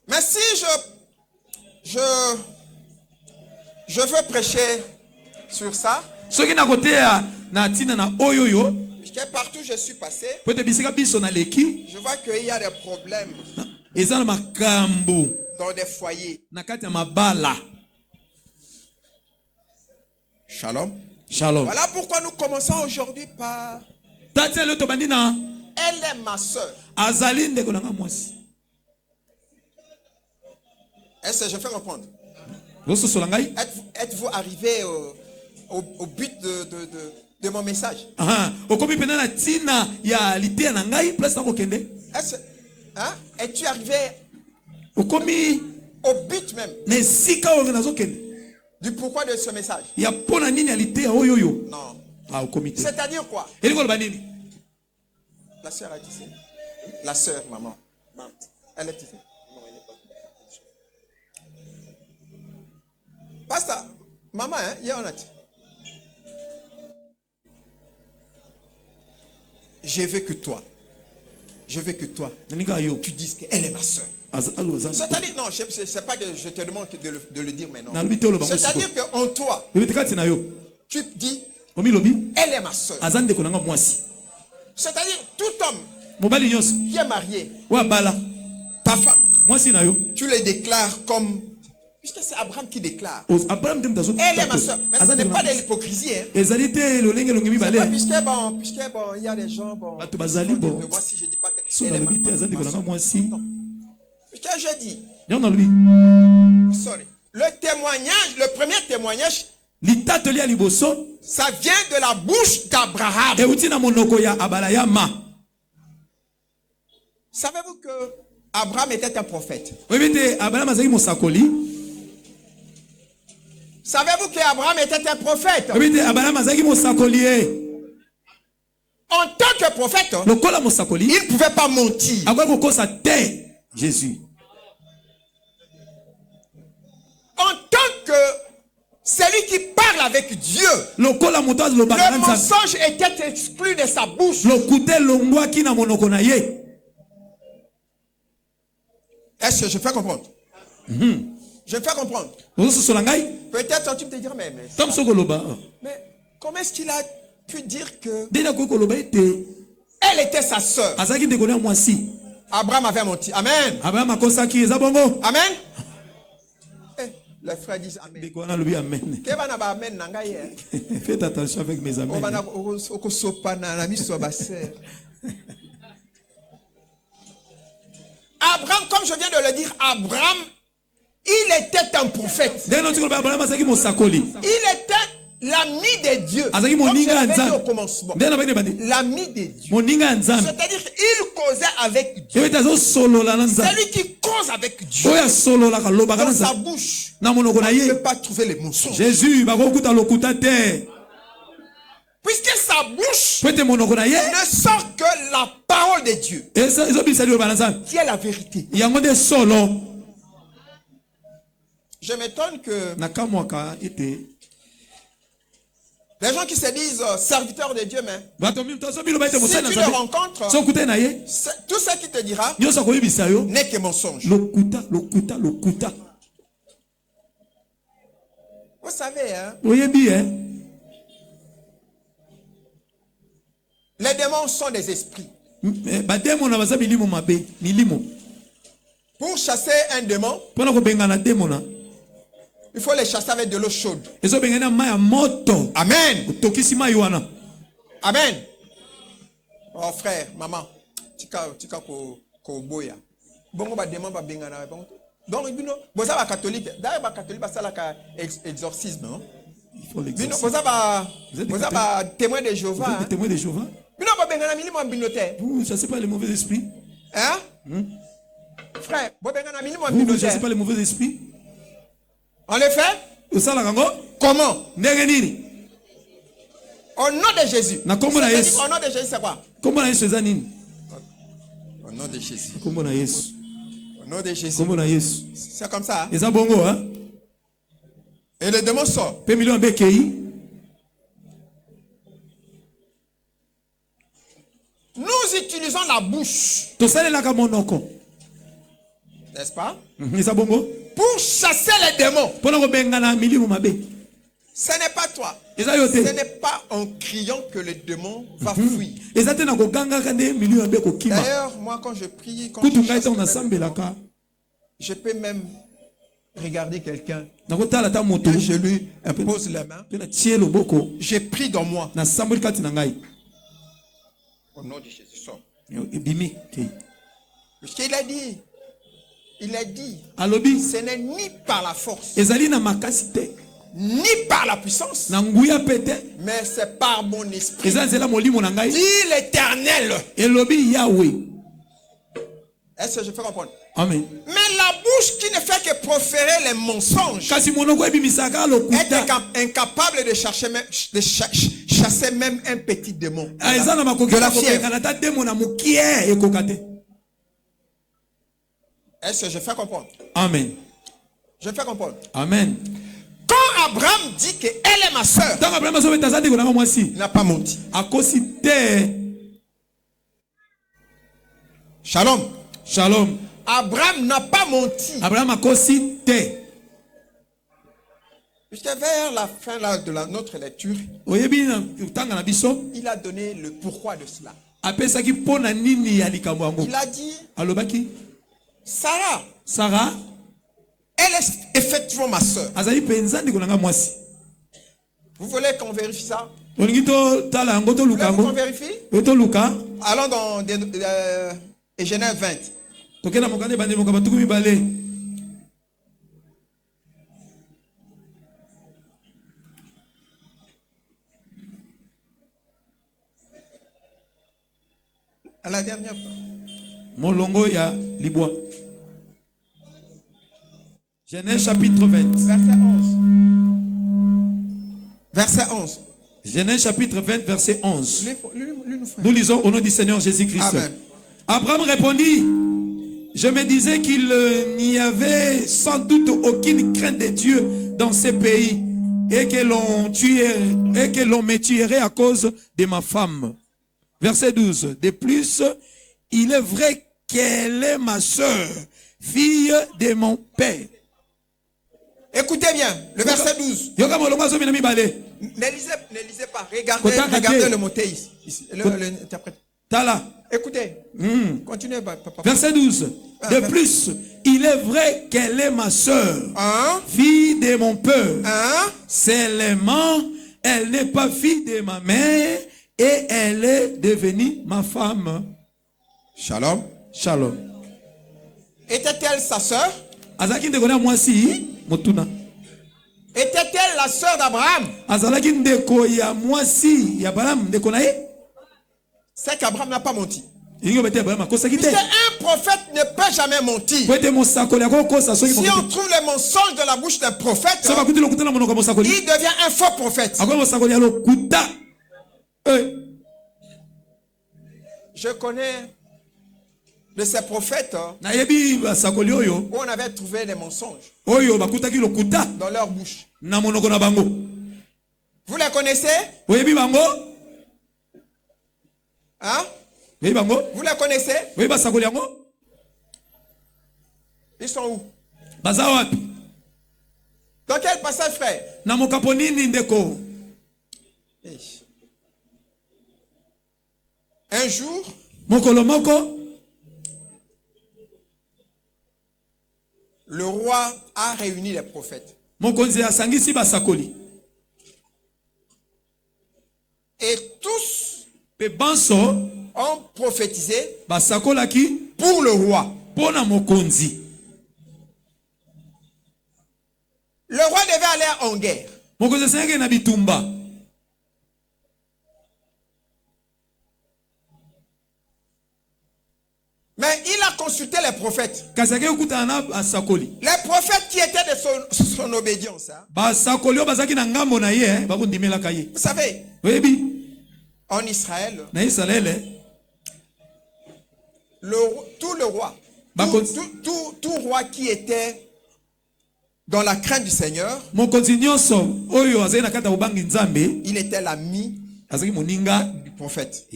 S2: Mais si je veux prêcher sur ça, puisque partout je suis passé, je vois qu'il y a des problèmes dans des foyers. Shalom. Voilà pourquoi nous commençons aujourd'hui par... Elle est ma soeur. Est-ce que je fais comprendre? Êtes-vous arrivé au but de mon message? Es-tu arrivé au but même du pourquoi de ce message? Non. C'est-à-dire quoi? La sœur est ici. La sœur, maman. Elle est ici. Pasteur, maman, il y a un autre. Je veux que toi, tu dises qu'elle est ma soeur. C'est-à-dire, non, c'est pas que je te demande de le dire maintenant. C'est-à-dire qu'en toi, tu dis, elle est ma soeur. C'est-à-dire tout homme
S3: Mobali nyos.
S2: qui est marié,
S3: Wa bala.
S2: ta femme,
S3: Moi si na yo.
S2: tu les déclares comme... Puisque c'est Abraham qui déclare.
S3: Abraham dem dazo.
S2: Elle est ma soeur. Mais ce n'est pas de l'hypocrisie. Hein.
S3: Ezalité lo lenge lo ngimi
S2: C'est pas
S3: balé.
S2: puisque bon, il y a des gens, bon...
S3: Bato bazali bon.
S2: Moi si je dis pas que...
S3: So
S2: elle
S3: na
S2: est
S3: lo bité azali ko na moi si.
S2: Non. Puisque je dis...
S3: Yon na lui.
S2: Sorry. Le premier témoignage,
S3: Litato li aliboso.
S2: ça vient de la bouche d'Abraham.
S3: E uti na monoko ya abala ya ma.
S2: Savez-vous que Abraham était un prophète?
S3: Oui, bité Abraham azali mosakoli.
S2: Savez-vous que Abraham était un prophète?
S3: Oui, bité Abraham azali mosakoli.
S2: En tant que prophète,
S3: Lokola mosakoli.
S2: il ne pouvait pas mentir.
S3: Agwa ko kosa te Jésus.
S2: En tant que celui qui parle avec Dieu,
S3: Lokola moto lo
S2: le
S3: bakana.
S2: mensonge était exclu de sa bouche.
S3: Lokute longwa ki na monoko na ye.
S2: Est-ce que je fais comprendre? Je fais comprendre. Peut-être tu me te diras, mais comment est-ce qu'il a pu dire que elle était sa soeur? Abraham avait menti. Amen. Amen. Les frères disent Amen.
S3: Faites attention avec mes amis.
S2: Abraham, comme je viens de le dire, Abraham, il était un prophète. Il était l'ami de Dieu. Comme je l'avais dit au commencement. L'ami de Dieu. C'est-à-dire qu'il causait avec Dieu. Celui qui cause avec Dieu. Dans sa bouche, on ne peut pas trouver les mensonges.
S3: Jésus,
S2: puisque sa bouche ne sort que la parole de Dieu, qui est la vérité. Je m'étonne que les gens qui se disent serviteurs de Dieu, mais si tu les rencontres, tout ce qui te dira n'est que mensonge. Vous savez, hein? Les démons sont des esprits. Pour chasser un démon, il faut les chasser avec de l'eau chaude. Amen. Amen. Oh frère, maman, tika ko boya. Bongo ba démon ba bengana. Donc vous avez catholique. D'ailleurs ba catholique ba sala ka exorcisme, non?
S3: Il faut
S2: l'exorcisme. Vous avez témoin de Jéhovah.
S3: Témoin de Jéhovah.
S2: Vous
S3: ne chassez pas les mauvais esprits.
S2: Hein? Frère, vous
S3: ne chassez pas les mauvais esprits.
S2: En effet? Comment? Au nom de Jésus. Au nom de Jésus, c'est quoi? Au nom de Jésus. Au nom de Jésus. C'est comme ça.
S3: Et
S2: le démon sort. Nous utilisons la bouche. N'est-ce pas? Pour chasser les démons. Ce n'est pas toi. Ce n'est pas en criant que le démon va fuir. D'ailleurs, moi quand je prie, je peux même regarder quelqu'un. Quand je lui impose la main, je prie dans moi. Au nom de Jésus, sort. Puisqu'il a dit, ce n'est ni par la force, ni par la puissance, mais c'est par mon esprit, dit l'Éternel. Est-ce que je fais comprendre?
S3: Amen.
S2: Mais la bouche qui ne fait que proférer les mensonges est incapable de chasser même un petit démon de la fièvre. Est-ce que je fais comprendre?
S3: Amen.
S2: Je fais comprendre.
S3: Amen.
S2: Quand Abraham dit qu'elle est ma soeur, il n'a pas menti. Shalom.
S3: Shalom.
S2: Abraham n'a pas menti.
S3: Abraham a cité.
S2: Puisque vers la fin de notre lecture, il a donné le pourquoi de cela. Il a dit, Sarah, elle est effectivement ma soeur. Vous voulez qu'on vérifie ça? Vous voulez qu'on vérifie? Allons dans Genèse 20. À la dernière fois.
S3: Molongo ya Libois. Genèse chapitre 20.
S2: Verset 11.
S3: Genèse chapitre 20, verset 11. Nous lisons au nom du Seigneur Jésus-Christ.
S2: Amen.
S3: Abraham répondit, je me disais qu'il n'y avait sans doute aucune crainte de Dieu dans ces pays et que l'on me tuerait à cause de ma femme. Verset 12. De plus, il est vrai qu'elle est ma soeur, fille de mon père.
S2: Écoutez bien, le verset 12. Ne lisez pas, regardez le motéiste. L'interprète. Écoutez, continuez, papa.
S3: Verset 12. De plus, il est vrai qu'elle est ma soeur, fille de mon père. Seulement, elle n'est pas fille de ma mère et elle est devenue ma femme.
S2: Shalom.
S3: Shalom.
S2: Était-elle sa soeur? Était-elle la soeur d'Abraham? C'est qu'Abraham n'a pas menti. Puisque un prophète ne peut jamais mentir. Si on trouve le mensonge dans la bouche d'un prophète, il devient un faux prophète. Je connais de ces prophètes où on avait trouvé des mensonges dans leur bouche. Vous les connaissez? Hein? Vous les connaissez? Ils sont où? Dans quel passage, frère? Un jour, le roi a réuni les prophètes. Et tous ont prophétisé pour le roi. Le roi devait aller en guerre. Mais il a consulté les prophètes. Les prophètes qui étaient de son obédience. Vous savez, en Israël, tout roi qui était dans la crainte du Seigneur, il était l'ami du prophète.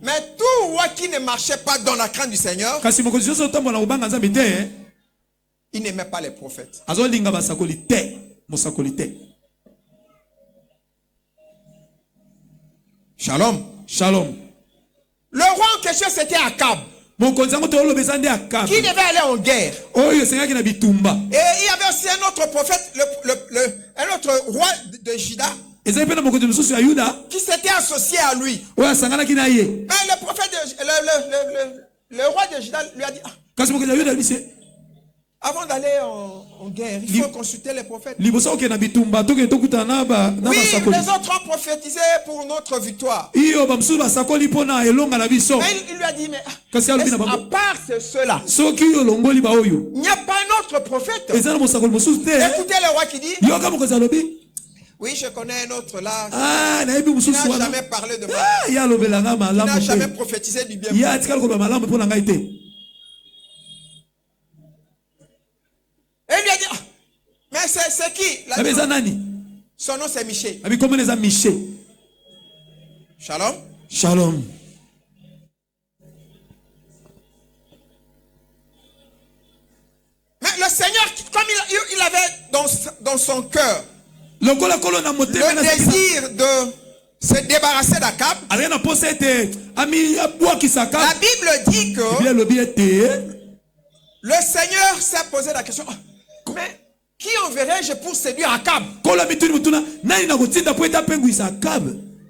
S2: Mais tout roi qui ne marchait pas dans la crainte du Seigneur, il n'aimait pas les prophètes. Shalom.
S3: Shalom.
S2: Le roi en question, c'était Akab, qui devait aller en guerre. Et il y avait aussi un autre prophète, un autre roi de Juda, qui s'était associé à lui. Mais le prophète, le roi de Juda lui a dit, avant d'aller en guerre, il faut consulter les prophètes. Oui, les autres ont prophétisé pour notre victoire. Mais il lui a dit, mais à part ceux-là, il n'y a pas un autre prophète. Écoutez le roi qui dit, oui, je connais un autre là. Il n'a jamais parlé de moi. Il n'a jamais prophétisé du bien. Et il lui a dit, mais c'est qui? Son nom c'est Michel. Shalom.
S3: Shalom.
S2: Mais le Seigneur, comme il avait dans son cœur le désir de se débarrasser d'Akab. La Bible dit que le Seigneur s'est posé la question, mais qui enverrai-je pour séduire Akab?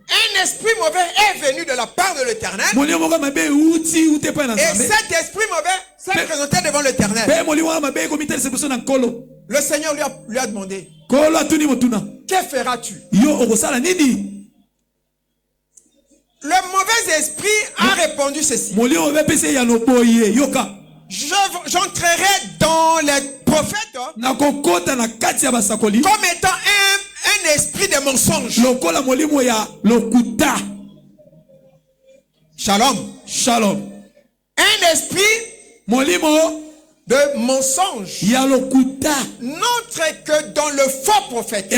S2: Un esprit mauvais est venu de la part de l'Éternel. Et cet esprit mauvais s'est présenté devant l'Éternel. Le Seigneur lui a demandé, que feras-tu? Le mauvais esprit a répondu ceci. J'entrerai dans les prophètes comme étant un esprit de mensonge. Shalom.
S3: Shalom.
S2: Un esprit de mensonge n'entre que dans le faux prophète.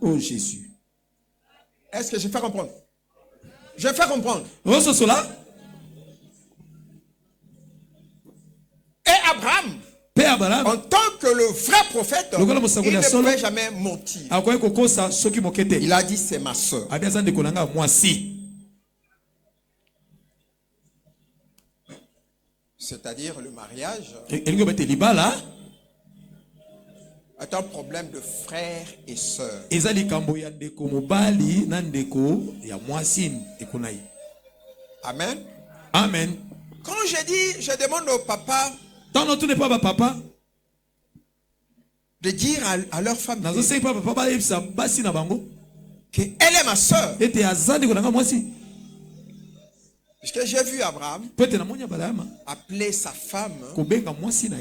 S3: Oh Jésus.
S2: Est-ce que je fais comprendre? Je fais comprendre. Et Abraham, en tant que le vrai prophète, il ne pouvait jamais mentir. Il a dit, c'est ma soeur. C'est-à-dire le mariage est un problème de frères et sœurs. Amen.
S3: Amen.
S2: Quand je dis, je demande au papa de dire à leur femme qu'elle est ma soeur. Puisque j'ai vu Abraham appeler sa femme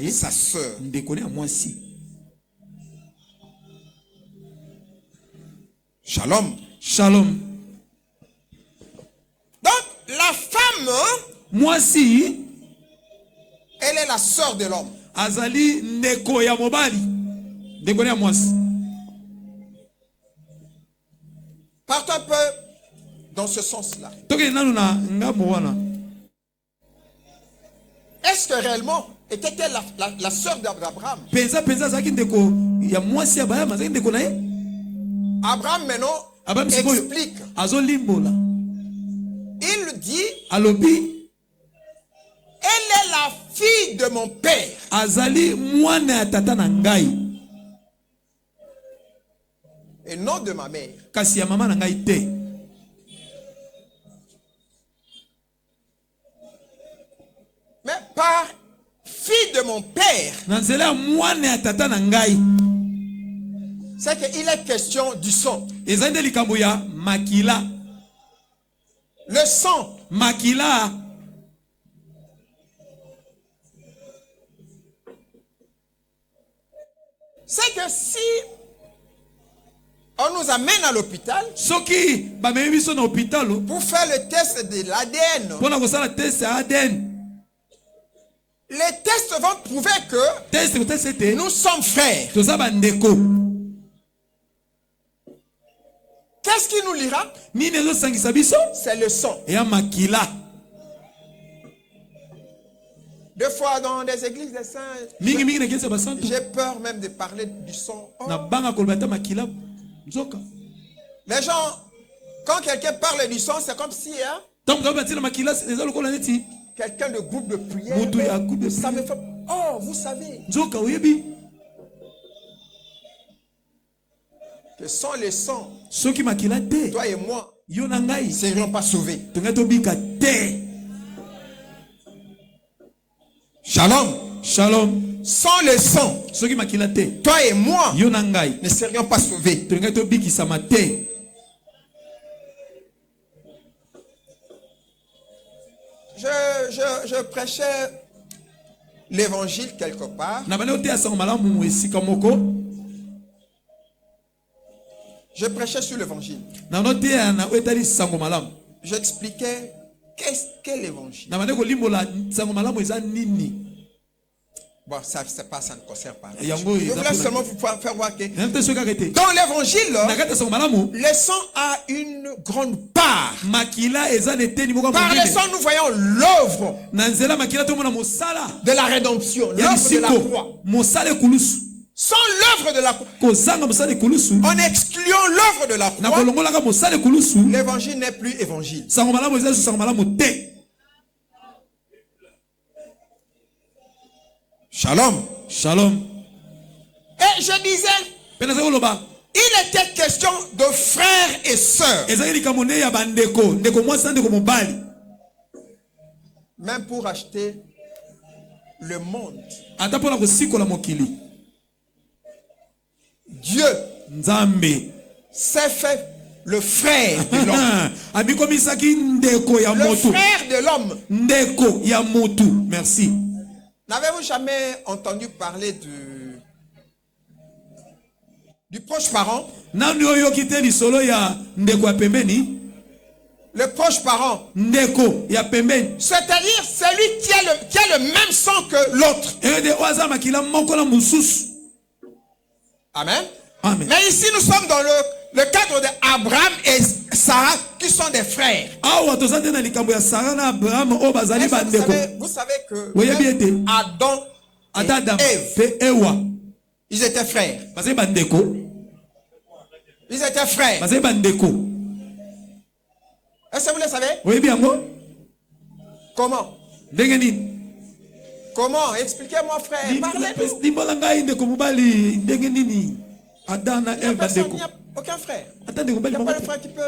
S2: sa soeur. Shalom.
S3: Shalom.
S2: Donc la femme, elle est la sœur de l'homme.
S3: Azali ndeko ya mobali. Ndeko ya mwasi.
S2: Partons un peu dans ce sens-là. Est-ce que réellement était-elle la sœur d'Abraham? Abraham maintenant explique. Il dit, elle est la fille de mon père. Et non de ma mère. Mais par fille de mon père, c'est qu'il est question du sang. Le sang.
S3: Makila.
S2: C'est que si on nous amène à l'hôpital pour faire le test de l'ADN, les tests vont prouver que nous sommes frères. Qu'est-ce qui nous lira? C'est le sang. Des fois dans des églises des saints, j'ai peur même de parler du sang. Oh. Les gens, quand quelqu'un parle du sang, c'est comme si quelqu'un de groupe de prière. Oh, vous savez que sans le sang, toi et moi ne serions pas sauvés. Shalom.
S3: Shalom.
S2: Sans le sang, toi et moi ne serions pas sauvés. Je prêchais l'évangile quelque part. Je prêchais sur l'évangile. J'expliquais qu'est-ce qu'est l'évangile. Bon, ça c'est pas, ça ne concerne pas. Je voulais seulement vous faire voir que dans l'évangile, le sang a une grande part. Par le sang, nous voyons l'œuvre de la rédemption, l'œuvre de la croix. sans l'œuvre de la croix, en excluant l'œuvre de la croix, l'évangile n'est plus évangile. Shalom.
S3: Shalom.
S2: Et je disais, il était question de frères et sœurs. Même pour acheter le monde. Dieu s'est fait le frère de l'homme. Le frère de l'homme.
S3: Merci.
S2: N'avez-vous jamais entendu parler du proche parent?
S3: Le
S2: proche parent. C'est-à-dire celui qui a le même sang que l'autre. Amen.
S3: Amen.
S2: Mais ici nous sommes dans le cadre d'Abraham et Sarah qui sont des frères. Vous savez que Adam et Ève, ils étaient frères. Ils étaient frères. Est-ce que vous le savez? Comment? Comment? Expliquez-moi, frère. Parlez-nous. Il n'y a aucun frère. Il n'y a pas de frère qui peut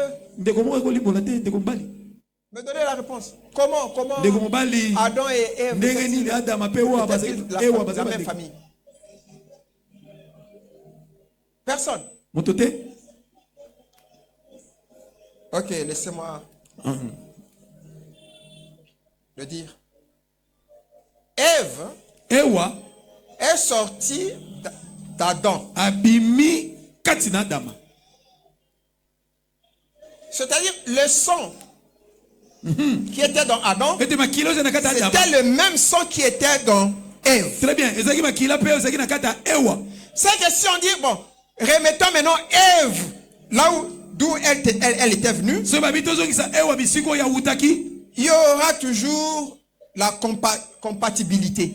S2: me donner la réponse. Comment Adam et Ève étaient-ils la même famille? Personne. Ok, laissez-moi le dire. Ève est sortie d'Adam. C'est-à-dire le sang qui était dans Adam, c'était le même sang qui était dans Ève.
S3: Très bien.
S2: C'est que si on dit, bon, remettons maintenant Ève là d'où elle était venue, il y aura toujours la compatibilité.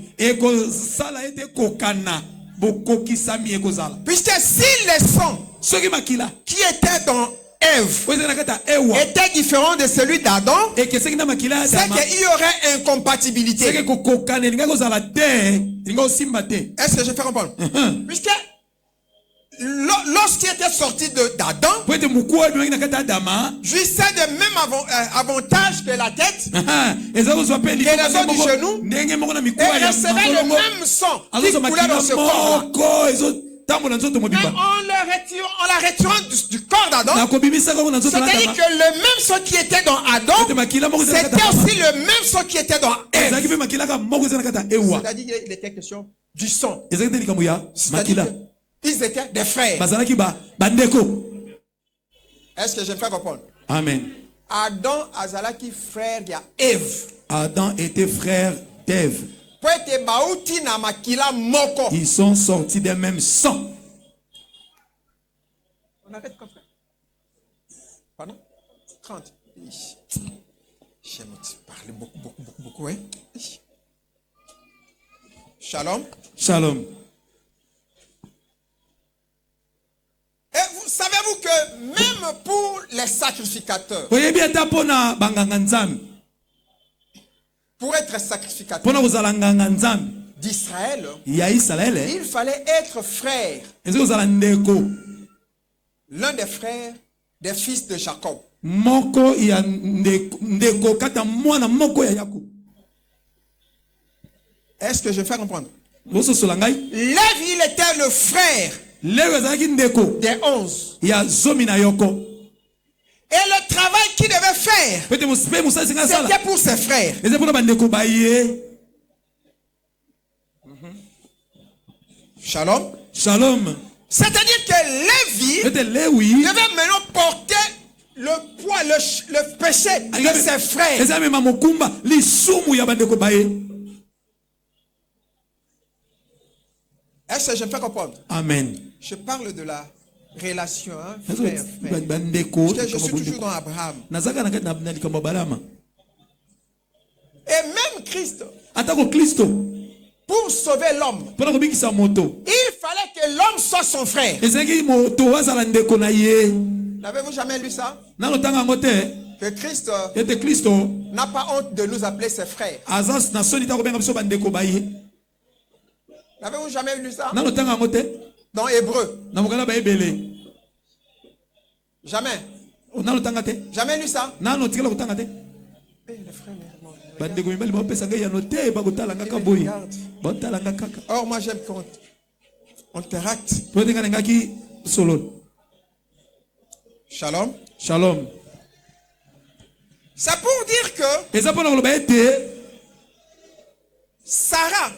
S2: Puisque si le sang qui était dans Ève était différent de celui d'Adam, c'est qu'il y aurait incompatibilité. Est-ce que je fais comprendre? Puisque lorsqu'il était sorti d'Adam, jouissait de même avantage que la tête et les os du genou, et recevait le même sang qui coulait dans ce corps. Mais en la retirant du corps d'Adam, c'est-à-dire que le même sang qui était dans Adam, c'était aussi le même sang qui était dans Ève. C'est-à-dire qu'il était question du sang. C'est-à-dire qu'ils étaient des frères. Est-ce que je me fais comprendre?
S3: Amen.
S2: Adam azalaki frère de Ève.
S3: Adam était frère d'Ève. Ils sont sortis des mêmes sang.
S2: On arrête comme ça. Pardon? 30. J'aime parler beaucoup, hein? Shalom.
S3: Shalom.
S2: Et savez-vous que même pour les sacrificateurs, pour être sacrificateur d'Israël, il fallait être frère. L'un des frères des fils de Jacob. Est-ce que je fais comprendre? Lévi, il était le frère des 11. Et le travail qu'il devait faire, c'était pour ses frères. Shalom.
S3: Shalom.
S2: C'est-à-dire que Lévi devait maintenant porter le poids, le péché de ses frères. Est-ce que je me fais comprendre?
S3: Amen.
S2: Je parle de la relation, hein, frère. Parce que je suis toujours dans Abraham. Et même Christ, pour sauver l'homme, il fallait que l'homme soit son frère. N'avez-vous jamais lu ça? Que Christ n'a pas honte de nous appeler ses frères. N'avez-vous jamais lu ça? Dans Hébreu. Jamais. Jamais lu ça? Or, moi j'aime qu'on interacte. Shalom.
S3: Shalom.
S2: C'est pour dire que Sarah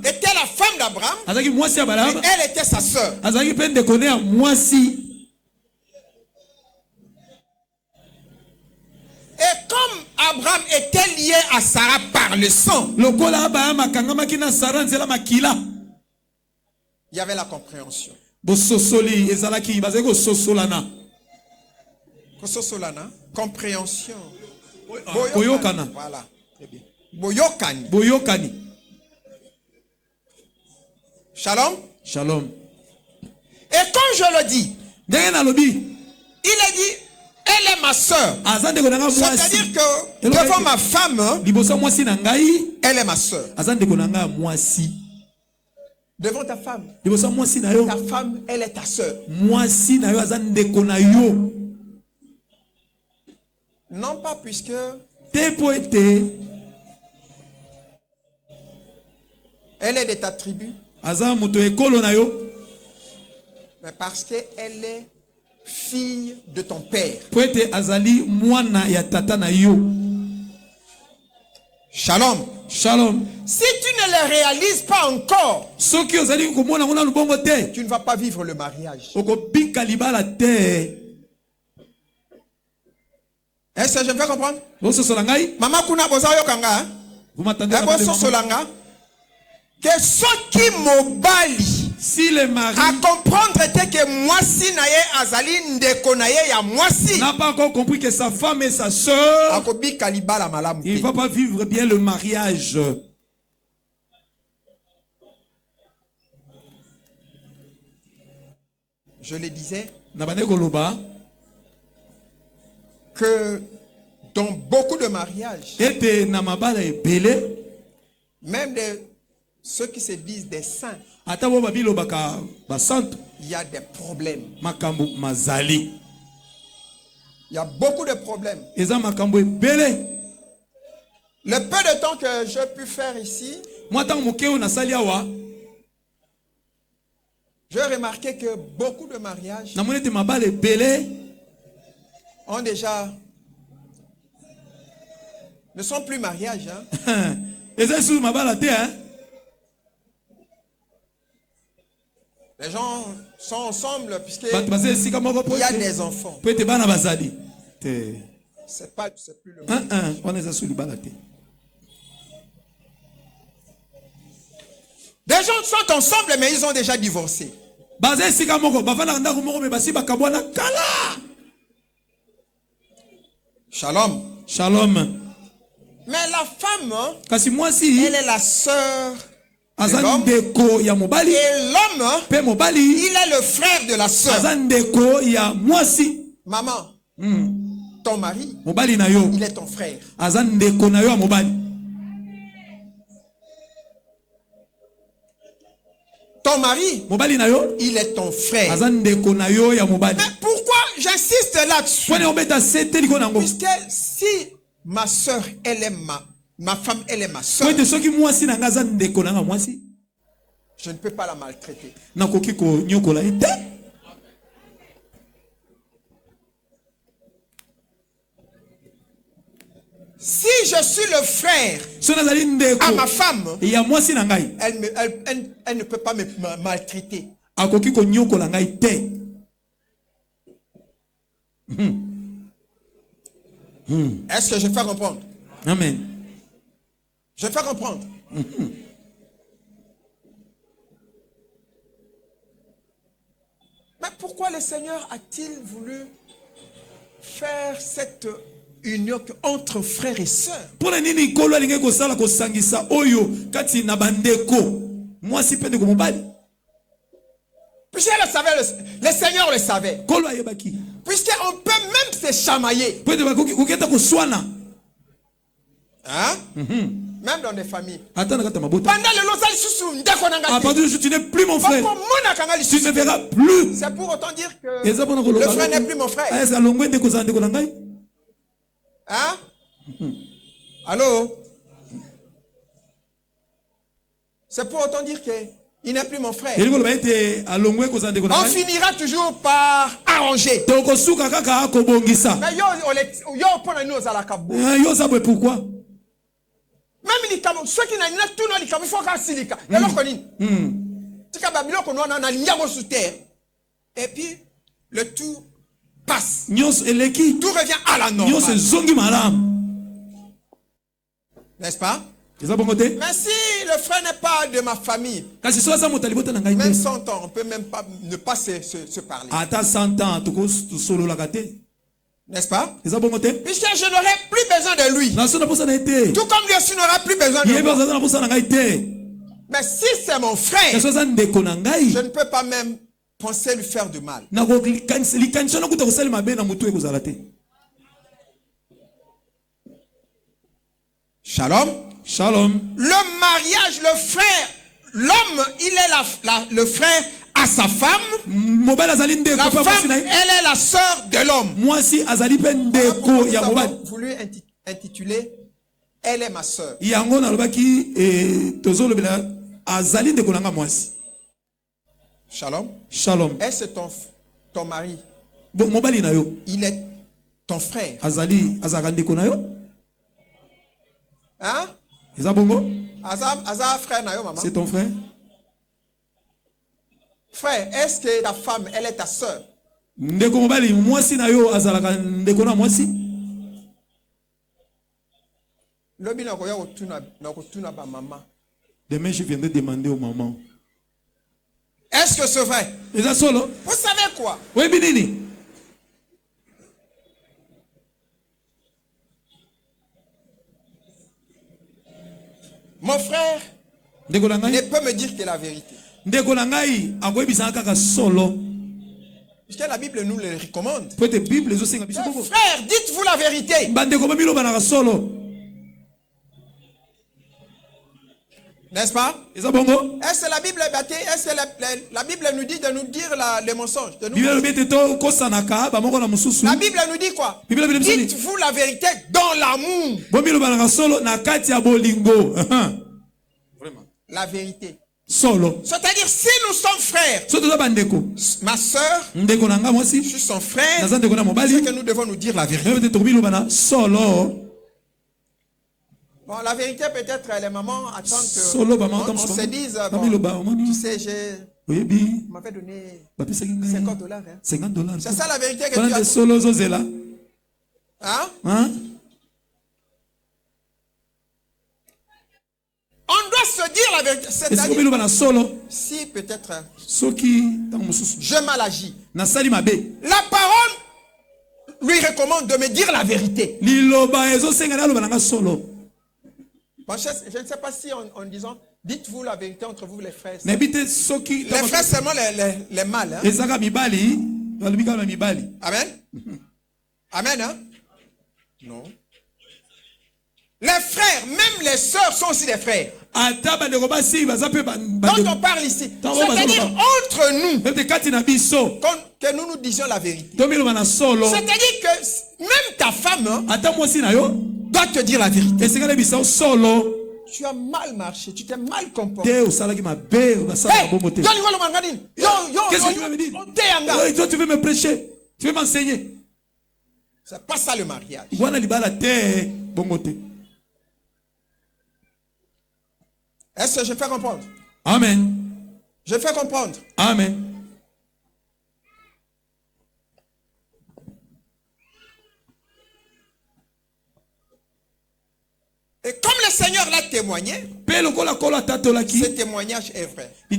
S2: était la femme d'Abraham et elle était sa sœur. Et comme Abraham était lié à Sarah par le sang, il y avait la compréhension. Compréhension.
S3: Boyokana.
S2: Voilà. Boyokani.
S3: Boyokani.
S2: Shalom.
S3: Shalom.
S2: Et quand je le dis, il a dit, elle est ma soeur. C'est-à-dire que devant ma femme, elle est ma soeur. Devant ta femme, elle est ta soeur. Non pas puisque elle est de ta tribu, mais parce qu'elle est fille de ton père. Shalom.
S3: Shalom.
S2: Si tu ne le réalises pas encore, tu ne vas pas vivre le mariage. Est-ce que je me fais comprendre? Maman kuna bozayo kanga.
S3: Vous m'attendez?
S2: Que ce qui mobali,
S3: si le mari
S2: à comprendre était que moi si naye azali ndeko naye ya moi si
S3: n'a pas encore compris que sa femme et sa sœur,
S2: akobi kalibala malamu,
S3: il ne va pas vivre bien le mariage.
S2: Je le disais que dans beaucoup de mariages, même ceux qui se disent des saints, il y a des problèmes. Il y a beaucoup de problèmes. Le peu de temps que j'ai pu faire ici, j'ai remarqué que beaucoup de mariages ont déjà ne sont plus mariages. Hein? Les gens sont ensemble puisque il y a des enfants. C'est plus le mariage. Des gens sont ensemble mais ils ont déjà divorcé. Shalom.
S3: Shalom.
S2: Mais la femme,
S3: elle
S2: est la sœur de l'homme. Et l'homme, il est le frère de la sœur. Maman, ton mari, il est ton frère. Ton mari, il est ton frère. Mais pourquoi j'insiste là-dessus? Puisque si ma soeur, elle est ma femme, elle est ma soeur, je ne peux pas la maltraiter. Si je suis le frère à ma femme, elle ne peut pas me maltraiter. Est-ce que je fais comprendre?
S3: Amen.
S2: Je fais comprendre. Mais pourquoi le Seigneur a-t-il voulu faire cette union entre frères et sœurs.
S3: Pona nini kolo alinge ko sala ko sangisa oyo kati na bandeko. Moi si pende ko mobali.
S2: Puisqu'il le savait, le Seigneur le savait.
S3: Kolo ayebaki.
S2: Puisqu'on peut même se chamailler.
S3: Pende ba koketa ko swana.
S2: Hein? Même dans des familles.
S3: Attends,
S2: pendant le losal susu ndeko nanga.
S3: À partir de tu n'es plus mon frère. Tu ne verras plus.
S2: C'est pour autant dire que le frère n'est plus mon frère. Hein? Allô? C'est pour autant dire que il n'est plus mon frère. On finira toujours par arranger. Mais
S3: pourquoi?
S2: Même ceux qui n'ont tout il faut qu'à silika. Et puis le tout passe. Tout revient à la normale. N'est-ce pas? Mais si le frère n'est pas de ma famille, même 100 ans, on ne peut même pas ne pas se parler. N'est-ce pas? Puisque je n'aurai plus besoin de lui. Tout comme lui aussi n'aura plus besoin de moi. Mais si c'est mon frère, je ne peux pas même penser lui faire du mal. Shalom.
S3: Shalom.
S2: Le mariage, le frère, l'homme, il est le frère à sa femme. La femme, elle est la sœur de l'homme. Nous avons voulu intituler Elle est ma sœur. Shalom.
S3: Shalom.
S2: Et c'est ton mari. Il est ton frère. Hein?
S3: C'est ton frère.
S2: Frère, est-ce que ta femme, elle est ta sœur?
S3: Demain, je viendrai demander aux mamans.
S2: Est-ce que c'est vrai?
S3: Vous
S2: savez quoi?
S3: Oui, Binini.
S2: Mon frère ne peut me dire que la vérité. Puisque la Bible nous le recommande.
S3: Frère,
S2: dites-vous la vérité. N'est-ce pas? Est-ce que la Bible est bâtie? Est-ce que la Bible nous dit de nous dire les mensonges? La Bible nous dit quoi? Dites-vous la vérité dans l'amour. La vérité. C'est-à-dire si nous sommes frères, ma soeur, je suis son frère, c'est que nous devons nous dire la vérité. Bon, la vérité peut-être les mamans attendent que on se dise, bon, tu sais, tu m'avais donné $50. Hein? $50. C'est ça la vérité que tu as. Hein? On doit se dire la vérité. C'est-à-dire, si peut-être je mal agis, la parole lui recommande de me dire la vérité. Bon, je ne sais pas si en disant, dites-vous la vérité entre vous les frères. Les frères seulement les mâles. Hein? Amen. Amen. Hein? Non. Les frères, même les sœurs sont aussi des frères. Quand on parle ici, c'est-à-dire entre nous, que nous disions la vérité. C'est-à-dire que même ta femme doit te dire la vérité. Tu as mal marché, tu t'es mal comporté.
S3: Qu'est-ce que tu veux me dire? Toi, tu veux me prêcher? Tu veux m'enseigner?
S2: C'est pas ça le mariage. Est-ce que je fais comprendre?
S3: Amen.
S2: Je fais comprendre.
S3: Amen.
S2: Et comme le Seigneur l'a témoigné, ce témoignage est vrai. Et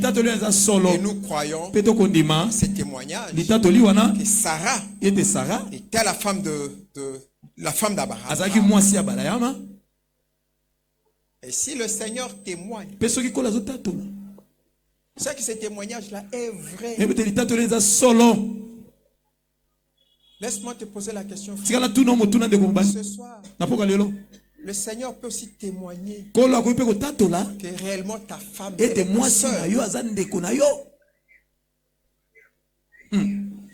S2: nous croyons ce témoignage que Sarah était la femme la femme d'Abraham.
S3: Azaki mwasi ya Balayama.
S2: Et si le Seigneur témoigne,
S3: Peso ki kola zotatola.
S2: c'est que ce témoignage-là est vrai.
S3: Ebe te litatole za solo.
S2: Laisse-moi te poser la question.
S3: Tikala tuna mo tuna de kombani.
S2: Ce soir,
S3: Napoka lelo.
S2: le Seigneur peut aussi témoigner
S3: Kola ko pe ko tatola.
S2: que réellement ta femme
S3: Et te
S2: est ta
S3: mwasi na
S2: sœur.
S3: yo azande ko na yo.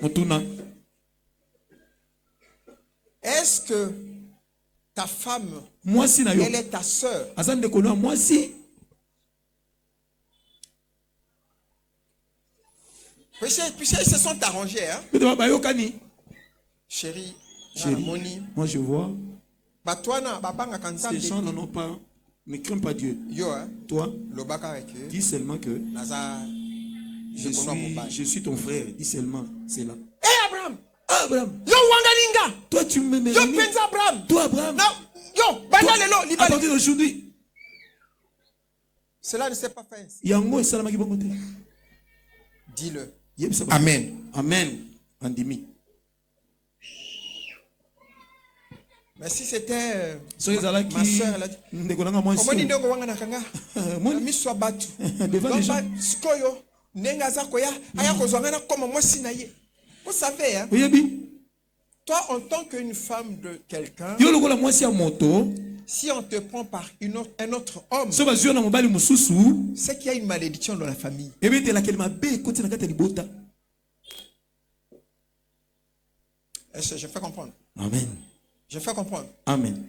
S3: Motuna.
S2: Est-ce que ta femme,
S3: Mwasi na yo.
S2: elle est ta sœur?
S3: Azande ko na mwasi.
S2: Puis ils se sont arrangés, hein?
S3: Peut ba yo kani.
S2: Chérie,
S3: Chérie,
S2: Moni,
S3: moi je vois.
S2: Batouana, Babanga Kansan,
S3: Ces gens n'en ont pas. Ne crains pas Dieu.
S2: yo, hein?
S3: Toi,
S2: Lobaka avec eux.
S3: dis seulement que
S2: Naza,
S3: je suis ton frère. Dis seulement, c'est là.
S2: Hé Abraham!
S3: Abraham,
S2: Yo Wangalinga!
S3: toi tu m'aimes.
S2: Yo Penza Abraham!
S3: Toi Abraham,
S2: Non! Yo! Banda Lelo,
S3: à
S2: Libali!
S3: partir d'aujourd'hui,
S2: Cela ne s'est pas fait ainsi.
S3: yango esalamaki bongo te.
S2: Dis-le.
S3: Yebisa ba-
S2: Amen.
S3: Amen. Andimi.
S2: Mais si c'était
S3: So ezalaki
S2: ma soeur, elle a dit,
S3: ndeko nanga mwasi.
S2: Omoni ndenge wanga nakanga.
S3: Moni
S2: Miswa batu.
S3: devant les gens.
S2: Sikoyo, ndenge aza koya, aya kozwanga na koma mwasi na ye. Vous savez, hein?
S3: Oyebi,
S2: Toi, en tant qu'une femme de quelqu'un,
S3: yo lokola mwasi ya moto,
S2: si on te prend par un autre homme,
S3: so bazwi yo na mobali mosusu,
S2: c'est qu'il y a une malédiction dans la famille.
S3: ebetelakeli mabe ekoti na kati ya libota.
S2: Est-ce que je fais comprendre?
S3: Amen.
S2: Je fais comprendre.
S3: Amen.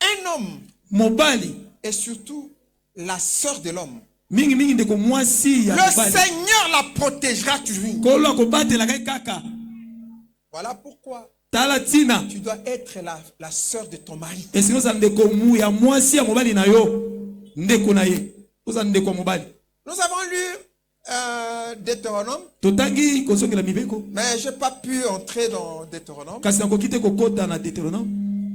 S2: Un homme
S3: Mobali,
S2: est surtout la sœur de l'homme.
S3: mingi mingi ndeko mwasi ya
S2: Le
S3: mobali.
S2: Seigneur la protégera toujours.
S3: Kolo akobatelaka ye kaka.
S2: Voilà pourquoi
S3: Tala tina.
S2: tu dois être la sœur de ton mari.
S3: Esingo za ndeko mu ya mwasi ya mobali na yo. Ndeko na ye. Oza ndeko ya mobali.
S2: Nous avons lu Deutéronome,
S3: Totangi kosongela mibeko.
S2: mais je n'ai pas pu entrer dans Deutéronome.
S3: Kasi nakoki te kokota na Deutéronome.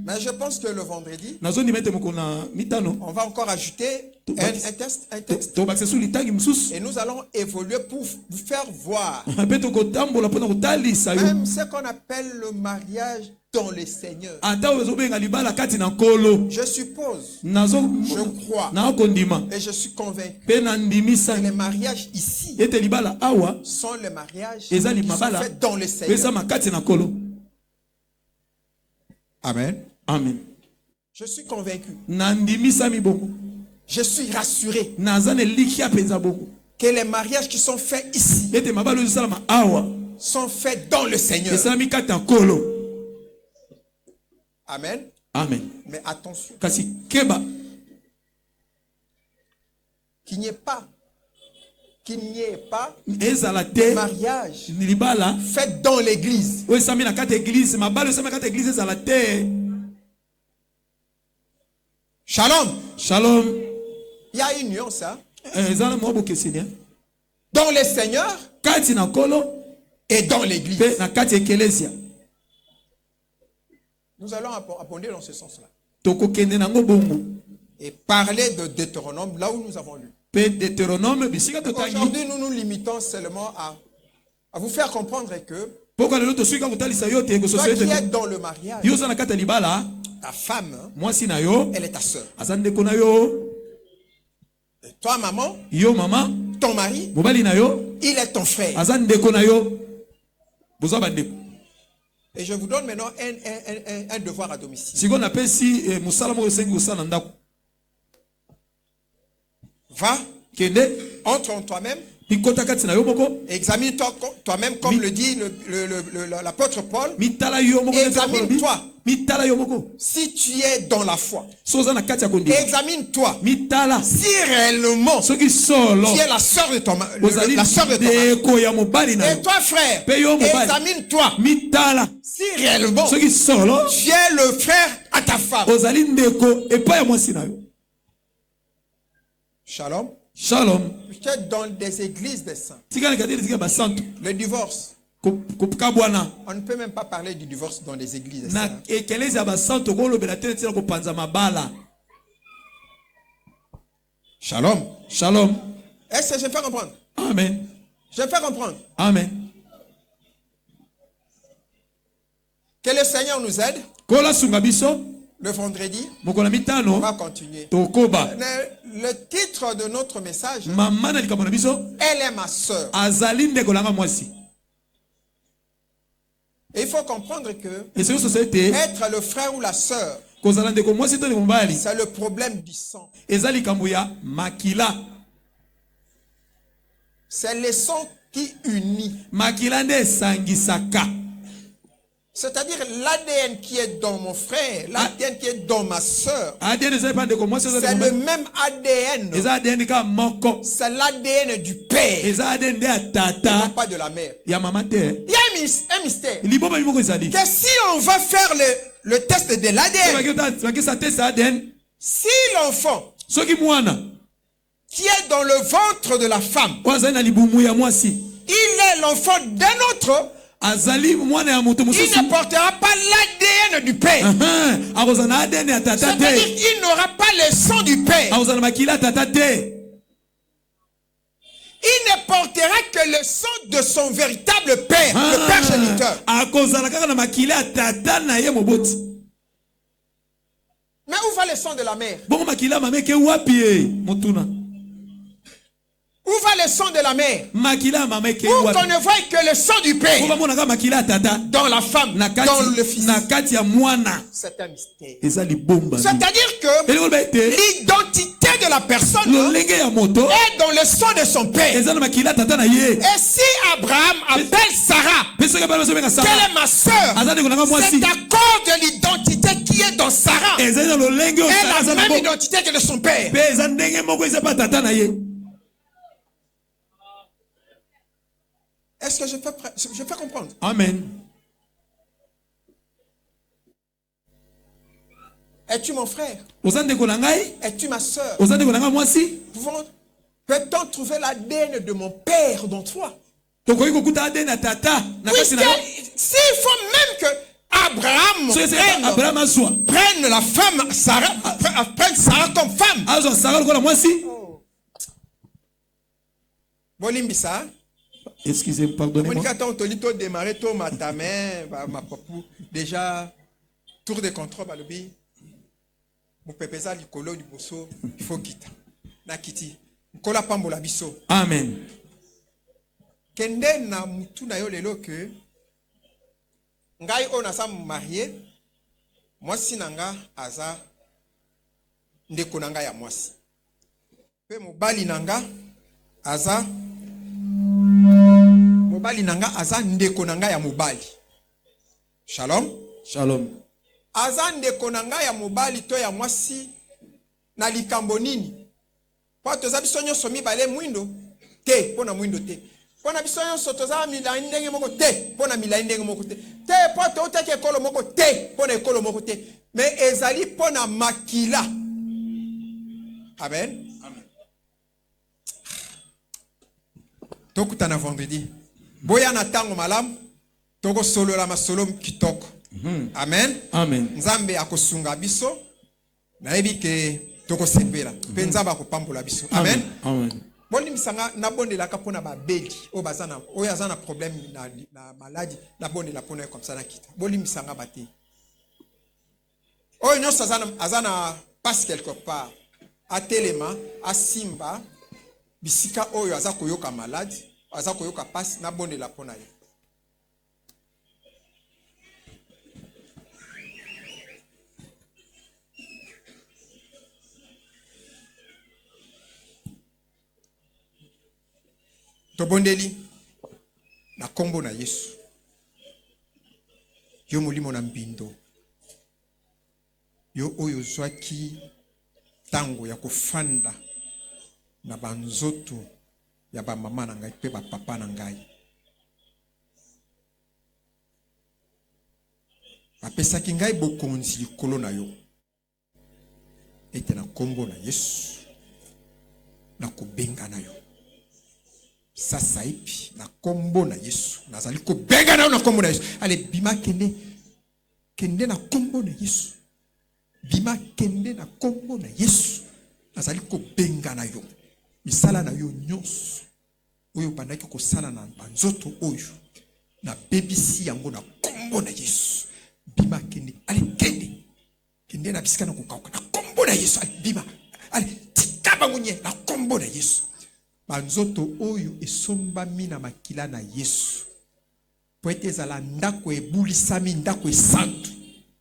S2: Mais je pense que le vendredi,
S3: Nazondi mete moko na mitano.
S2: on va encore ajouter un texte.
S3: Tobakisa su litangi mosusu.
S2: Et nous allons évoluer pour vous faire voir
S3: Mpe tokotambola mpona kotalisa yo.
S2: même ce qu'on appelle le mariage dans le Seigneur.
S3: Ata ozobenga libala kati na nkolo.
S2: Je suppose,
S3: Je
S2: crois
S3: nakondima.
S2: et je suis convaincu
S3: Mpe na ndimisa
S2: que les mariages ici
S3: ete libala awa
S2: sont les mariages
S3: eza
S2: qui sont
S3: limabala
S2: faits dans le Seigneur.
S3: pesa makati na nkolo.
S2: Amen.
S3: Amen.
S2: Je suis convaincu,
S3: Na ndimisa mi bongo.
S2: je suis rassuré
S3: Naza ne likia penza bongo.
S2: que les mariages qui sont faits ici
S3: Ete mabalo ezosalama awa
S2: sont faits dans le Seigneur.
S3: esalami kati ya nkolo.
S2: Amen.
S3: Amen.
S2: Mais attention,
S3: Kasi keba
S2: qu'il n'y ait pas
S3: ezala
S2: de
S3: te
S2: mariage
S3: libala
S2: fait dans l'église.
S3: oyo esami na kati ya eglise mabalo esami na kati ya eglise ezala te.
S2: Shalom.
S3: Shalom.
S2: Il y a une nuance, hein?
S3: Ezala mwa bokeseni.
S2: Dans le Seigneur
S3: Kati na nkolo
S2: et dans l'église.
S3: pe na kati ya ekelesia.
S2: Nous allons abonder dans ce sens-là.
S3: Tokokende nango bongo.
S2: Et parler de Deutéronome là où nous avons lu.
S3: Pe Deutéronome bisika totangi.
S2: Aujourd'hui, nous nous limitons seulement à vous faire comprendre que
S3: Poko lelo toswika kotalisa yo te
S2: toi
S3: kososo
S2: qui es
S3: ete.
S2: dans le mariage,
S3: Yo za na kati ya libala
S2: ta femme,
S3: mwasi na yo
S2: elle est ta sœur.
S3: aza ndeko na yo.
S2: Et toi, maman,
S3: Yo mama
S2: ton mari,
S3: mobali na yo
S2: il est ton frère.
S3: aza ndeko na yo. Bozwa bandeko.
S2: Et je vous donne maintenant un devoir à domicile.
S3: Siko napesi musala moko esengi kosala na ndako.
S2: Va,
S3: Kende
S2: entre en toi-même,
S3: mikota kati na yo moko.
S2: examine-toi toi-même comme le dit l'apôtre Paul.
S3: Mitala yo moko.
S2: Examine-toi.
S3: Mitala yo moko.
S2: Si tu es dans la foi,
S3: Soza na kati ya kondima.
S2: examine-toi.
S3: Mitala.
S2: Si réellement
S3: Soki solo.
S2: tu es la sœur de ton mari,
S3: Ozali
S2: la sœur de ton mari.
S3: ndeko ya mobali na
S2: Et
S3: yo.
S2: toi, frère,
S3: Peyo mobali.
S2: examine-toi.
S3: Mitala.
S2: Si réellement
S3: Soki solo.
S2: tu es le frère à ta femme.
S3: Ozali ndeko epai ya mwasi na yo.
S2: Shalom.
S3: Shalom.
S2: Tu es dans des églises des saints.
S3: Tika na kadiri tika basantu.
S2: Le divorce.
S3: Kabwana.
S2: On ne peut même pas parler du divorce dans les églises des
S3: Na
S2: saints.
S3: ekelezi ya basantu kolobela te tina kopanza mabala.
S2: Shalom.
S3: Shalom.
S2: Est-ce que je me fais comprendre?
S3: Amen.
S2: Je me fais comprendre
S3: Amen.
S2: Que le Seigneur nous aide.
S3: Kola sunga biso.
S2: Le vendredi,
S3: Mokola mitano.
S2: on va continuer.
S3: Tokoba.
S2: Le titre de notre message,
S3: Maman na likambo na biso.
S2: elle est ma sœur.
S3: Azali ndeko langa mwasi.
S2: Et il faut comprendre que
S3: Et c'est une société.
S2: être le frère ou la sœur,
S3: Kozala ndeko mwasi to ndeko mbali.
S2: c'est le problème du sang.
S3: Ezali kambuya makila.
S2: C'est le sang qui unit.
S3: Makila nde sangisaka.
S2: C'est-à-dire l'ADN qui est dans mon frère, l'ADN qui est dans ma sœur,
S3: ADN ezali pa ndeko mwasi
S2: c'est le même ADN.
S3: Eza ADN ka moko.
S2: C'est l'ADN du père,
S3: Eza ADN de
S2: non
S3: tata.
S2: pas de la mère.
S3: Ya mama te.
S2: Il y a un mystère.
S3: Liboma limoko ezali.
S2: Que si on va faire le test de l'ADN,
S3: Bakisa test ADN.
S2: si l'enfant
S3: Soki mwana.
S2: qui est dans le ventre de la femme,
S3: Wazali na libumu ya mwasi.
S2: il est l'enfant d'un autre,
S3: Azali mwana ya moto
S2: il
S3: mususu.
S2: ne portera pas l'ADN du père.
S3: Akozana ADN ya tata
S2: C'est-à-dire
S3: te.
S2: qu'il n'aura pas le sang du père.
S3: Akozana makila tata te.
S2: Il ne portera que le sang de son véritable père, le père géniteur.
S3: Akozana kaka na makila ya tata na ye moboti.
S2: Mais où va le sang de la mère?
S3: Bongo makila mameke wapi e motuna.
S2: Où va le sang de la mère?
S3: Makila mameke
S2: Où
S3: wapi.
S2: qu'on ne voit que le sang du père
S3: Oba mona ka makila ya tata.
S2: dans la femme,
S3: Na
S2: dans le
S3: kati
S2: fils.
S3: na kati ya mwana.
S2: C'est un mystère.
S3: Ezali bomba.
S2: C'est-à-dire que
S3: Eloko bete.
S2: l'identité de la personne
S3: Lolenge ya moto.
S2: est dans le sang de son père.
S3: Ezali makila tata na ye.
S2: Et si Abraham appelle Sarah,
S3: Peso ke bala so benga
S2: qu'elle
S3: Sarah.
S2: est ma sœur,
S3: Azali ko nanga
S2: c'est
S3: mwasi.
S2: à cause de l'identité qui est dans Sarah.
S3: Ezali na lolenge o
S2: Elle a
S3: Sarah
S2: la
S3: na
S2: même
S3: bo.
S2: identité que de son père.
S3: Pe eza ndenge moko eza pa tata na ye.
S2: Est-ce que je fais comprendre?
S3: Amen.
S2: Es-tu mon frère?
S3: Oza ndeko na ngai?
S2: Es-tu ma sœur?
S3: Oza ndeko na ngai mwasi?
S2: Peut-on trouver l'ADN de mon père dans toi?
S3: Tokoki kokuta ADN na tata na
S2: Oui,
S3: kati na yo.
S2: s'il faut même que Abraham
S3: So eza Abraham azwa.
S2: prenne la femme Sarah, prenne Sarah comme femme.
S3: Azwa Sarah lokola mwasi?
S2: Bolimbisa.
S3: Excusez, pardonnez-moi.
S2: Quand on démarrer tout matin, ma papou déjà tour de contrôle balobi. Mon pépéza likolo du bosso, il faut quitter. Na kiti. Kola pambola biso.
S3: Amen.
S2: Kende na mutu na yo lelo que ngai on a sa marié. Mwasi nanga aza ndeko nanga ya mwasi. Pe mobali nanga aza mobali nanga aza ndeko nanga ya mobali. Shalom.
S3: Shalom.
S2: Aza ndeko nanga ya mobali to ya mwasi na likambo nini? Po toza biso nyonso mibale mwindo te, pona mwindo te. Pona biso nyonso toza milai ndenge moko te, pona milai ndenge moko te. Te po totaki ekolo moko te, pona ekolo moko te. Mais ezali pona makila. Amen.
S3: Amen.
S2: Tokutana vendredi. Boya na tango malam, toko solo la masolo kitoko. Amen.
S3: Amen.
S2: Nzambe akosunga biso. Nayebi ke toko sepela. Pe nzambe akopambola biso. Amen.
S3: Amen.
S2: Boni misanga na bondela ka pona ba beli. O bazana, o yazana problème na maladie, na bondela pona comme ça na kita. Boni misanga bate. O nyonso azana passe quelque part. A telema, a simba, bisika oyo aza koyoka maladie, aza koyoka passe na bondela pona ye. Tobondeli na kombo na Yesu. Yo molimo na mbindo. Yo oyo zwaki tango ya kofanda na banzoto ya ba mama na ngai pe ba papa na ngai. Apesaki ngai bokonzi likolo na yo. Ete na kombo na Yesu. Na kubenga na yo. Sasa ipi na kombo na Yesu. Nazali kubenga na yo na kombo na Yesu. Ale bima kende na kombo na Yesu. Bima kende na kombo na Yesu. Nazali kubenga na yo. Misala na yo nyonso. Oyo bandaki kosala na banzoto oyo. Na bebisi yango na kombo na Yesu. bima kende allez kende kende na bisika na kokauka na kombo na Yesu allez bima allez tikaba munye na kombo na Yesu banzoto oyo esombami na makila na Yesu po ete ezala ndako ebulisami ndako esantu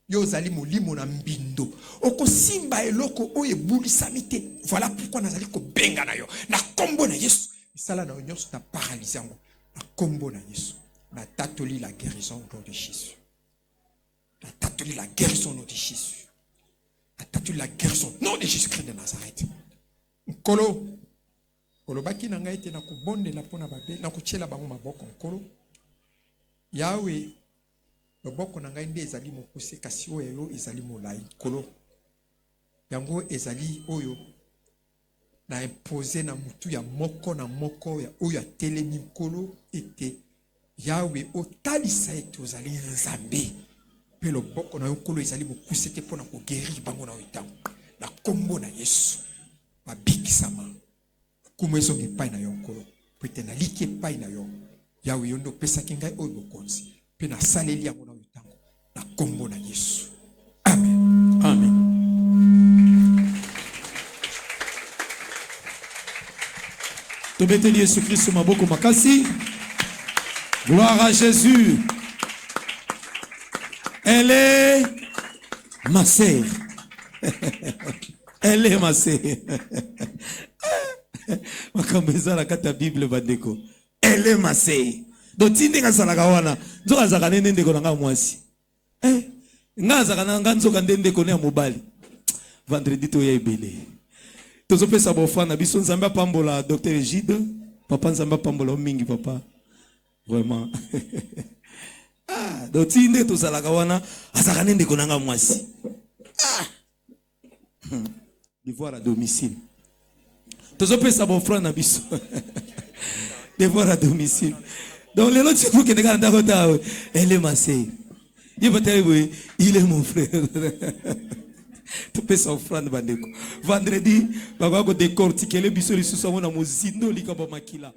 S2: yo zali molimo na mbindo okosimba eloko oyo ebulisami te voilà pourquoi nazali kobenga na yo na kombo na Yesu misala na nyonso na paralyse yango na kombo na Yesu na tatoli la guérison au nom de Jésus na tatoli la guérison au nom de Jésus na tatoli la guérison au nom de Jésus-Christ de Nazareth nkolo olobaki na ngai te na kobondela pona babe na kotiela bango maboko nkolo Yahweh loboko na ngai nde ezali mokuse kasi oyo ezali molai nkolo yango ezali oyo na imposer na mutu ya moko na moko ya oyo atelemi nkolo ete Yahweh otalisa ete ozali nzambe pe loboko na yo nkolo ezali mokuse te pona koguérir bango na oyo na kombo na Yesu babikisama kumu ezonga epai na yo nkolo po ete naliki epai na yo Yahweh yo nde opesaki ngai oyo bokonzi mpe nasaleli yango na oyo ntango na kombo na Yesu amen
S3: Amen. Tobeteli Yesu Christ maboko makasi. Gloire à Jésus. Elle est ma sœur. Elle est ma sœur. Makambeza la kata Bible bandeko. Elle est ma sœur. Donc tinde ngasala kawana. Nzoka zaka nende ndeko nanga mwasi. Ngaza kana nganzoka ndende ko ne mobali. Vendredi to ya ebele. Tozo pesa bofana biso nzamba pambola Dr. Egide. Papa nzamba pambola mingi papa. Vraiment. Donc tinde to sala kawana azaka nende ko nanga mwasi. Devoir à domicile. Tozo pesa bofana biso. Devoir à domicile. Donc les autres faut que les gars d'Akota, elle est ma sœur. Il est mon frère. Tu peux s'offrir bandeko. Vendredi, baba go décortiquer les bisous les sous-savons na mozindo likaba makila.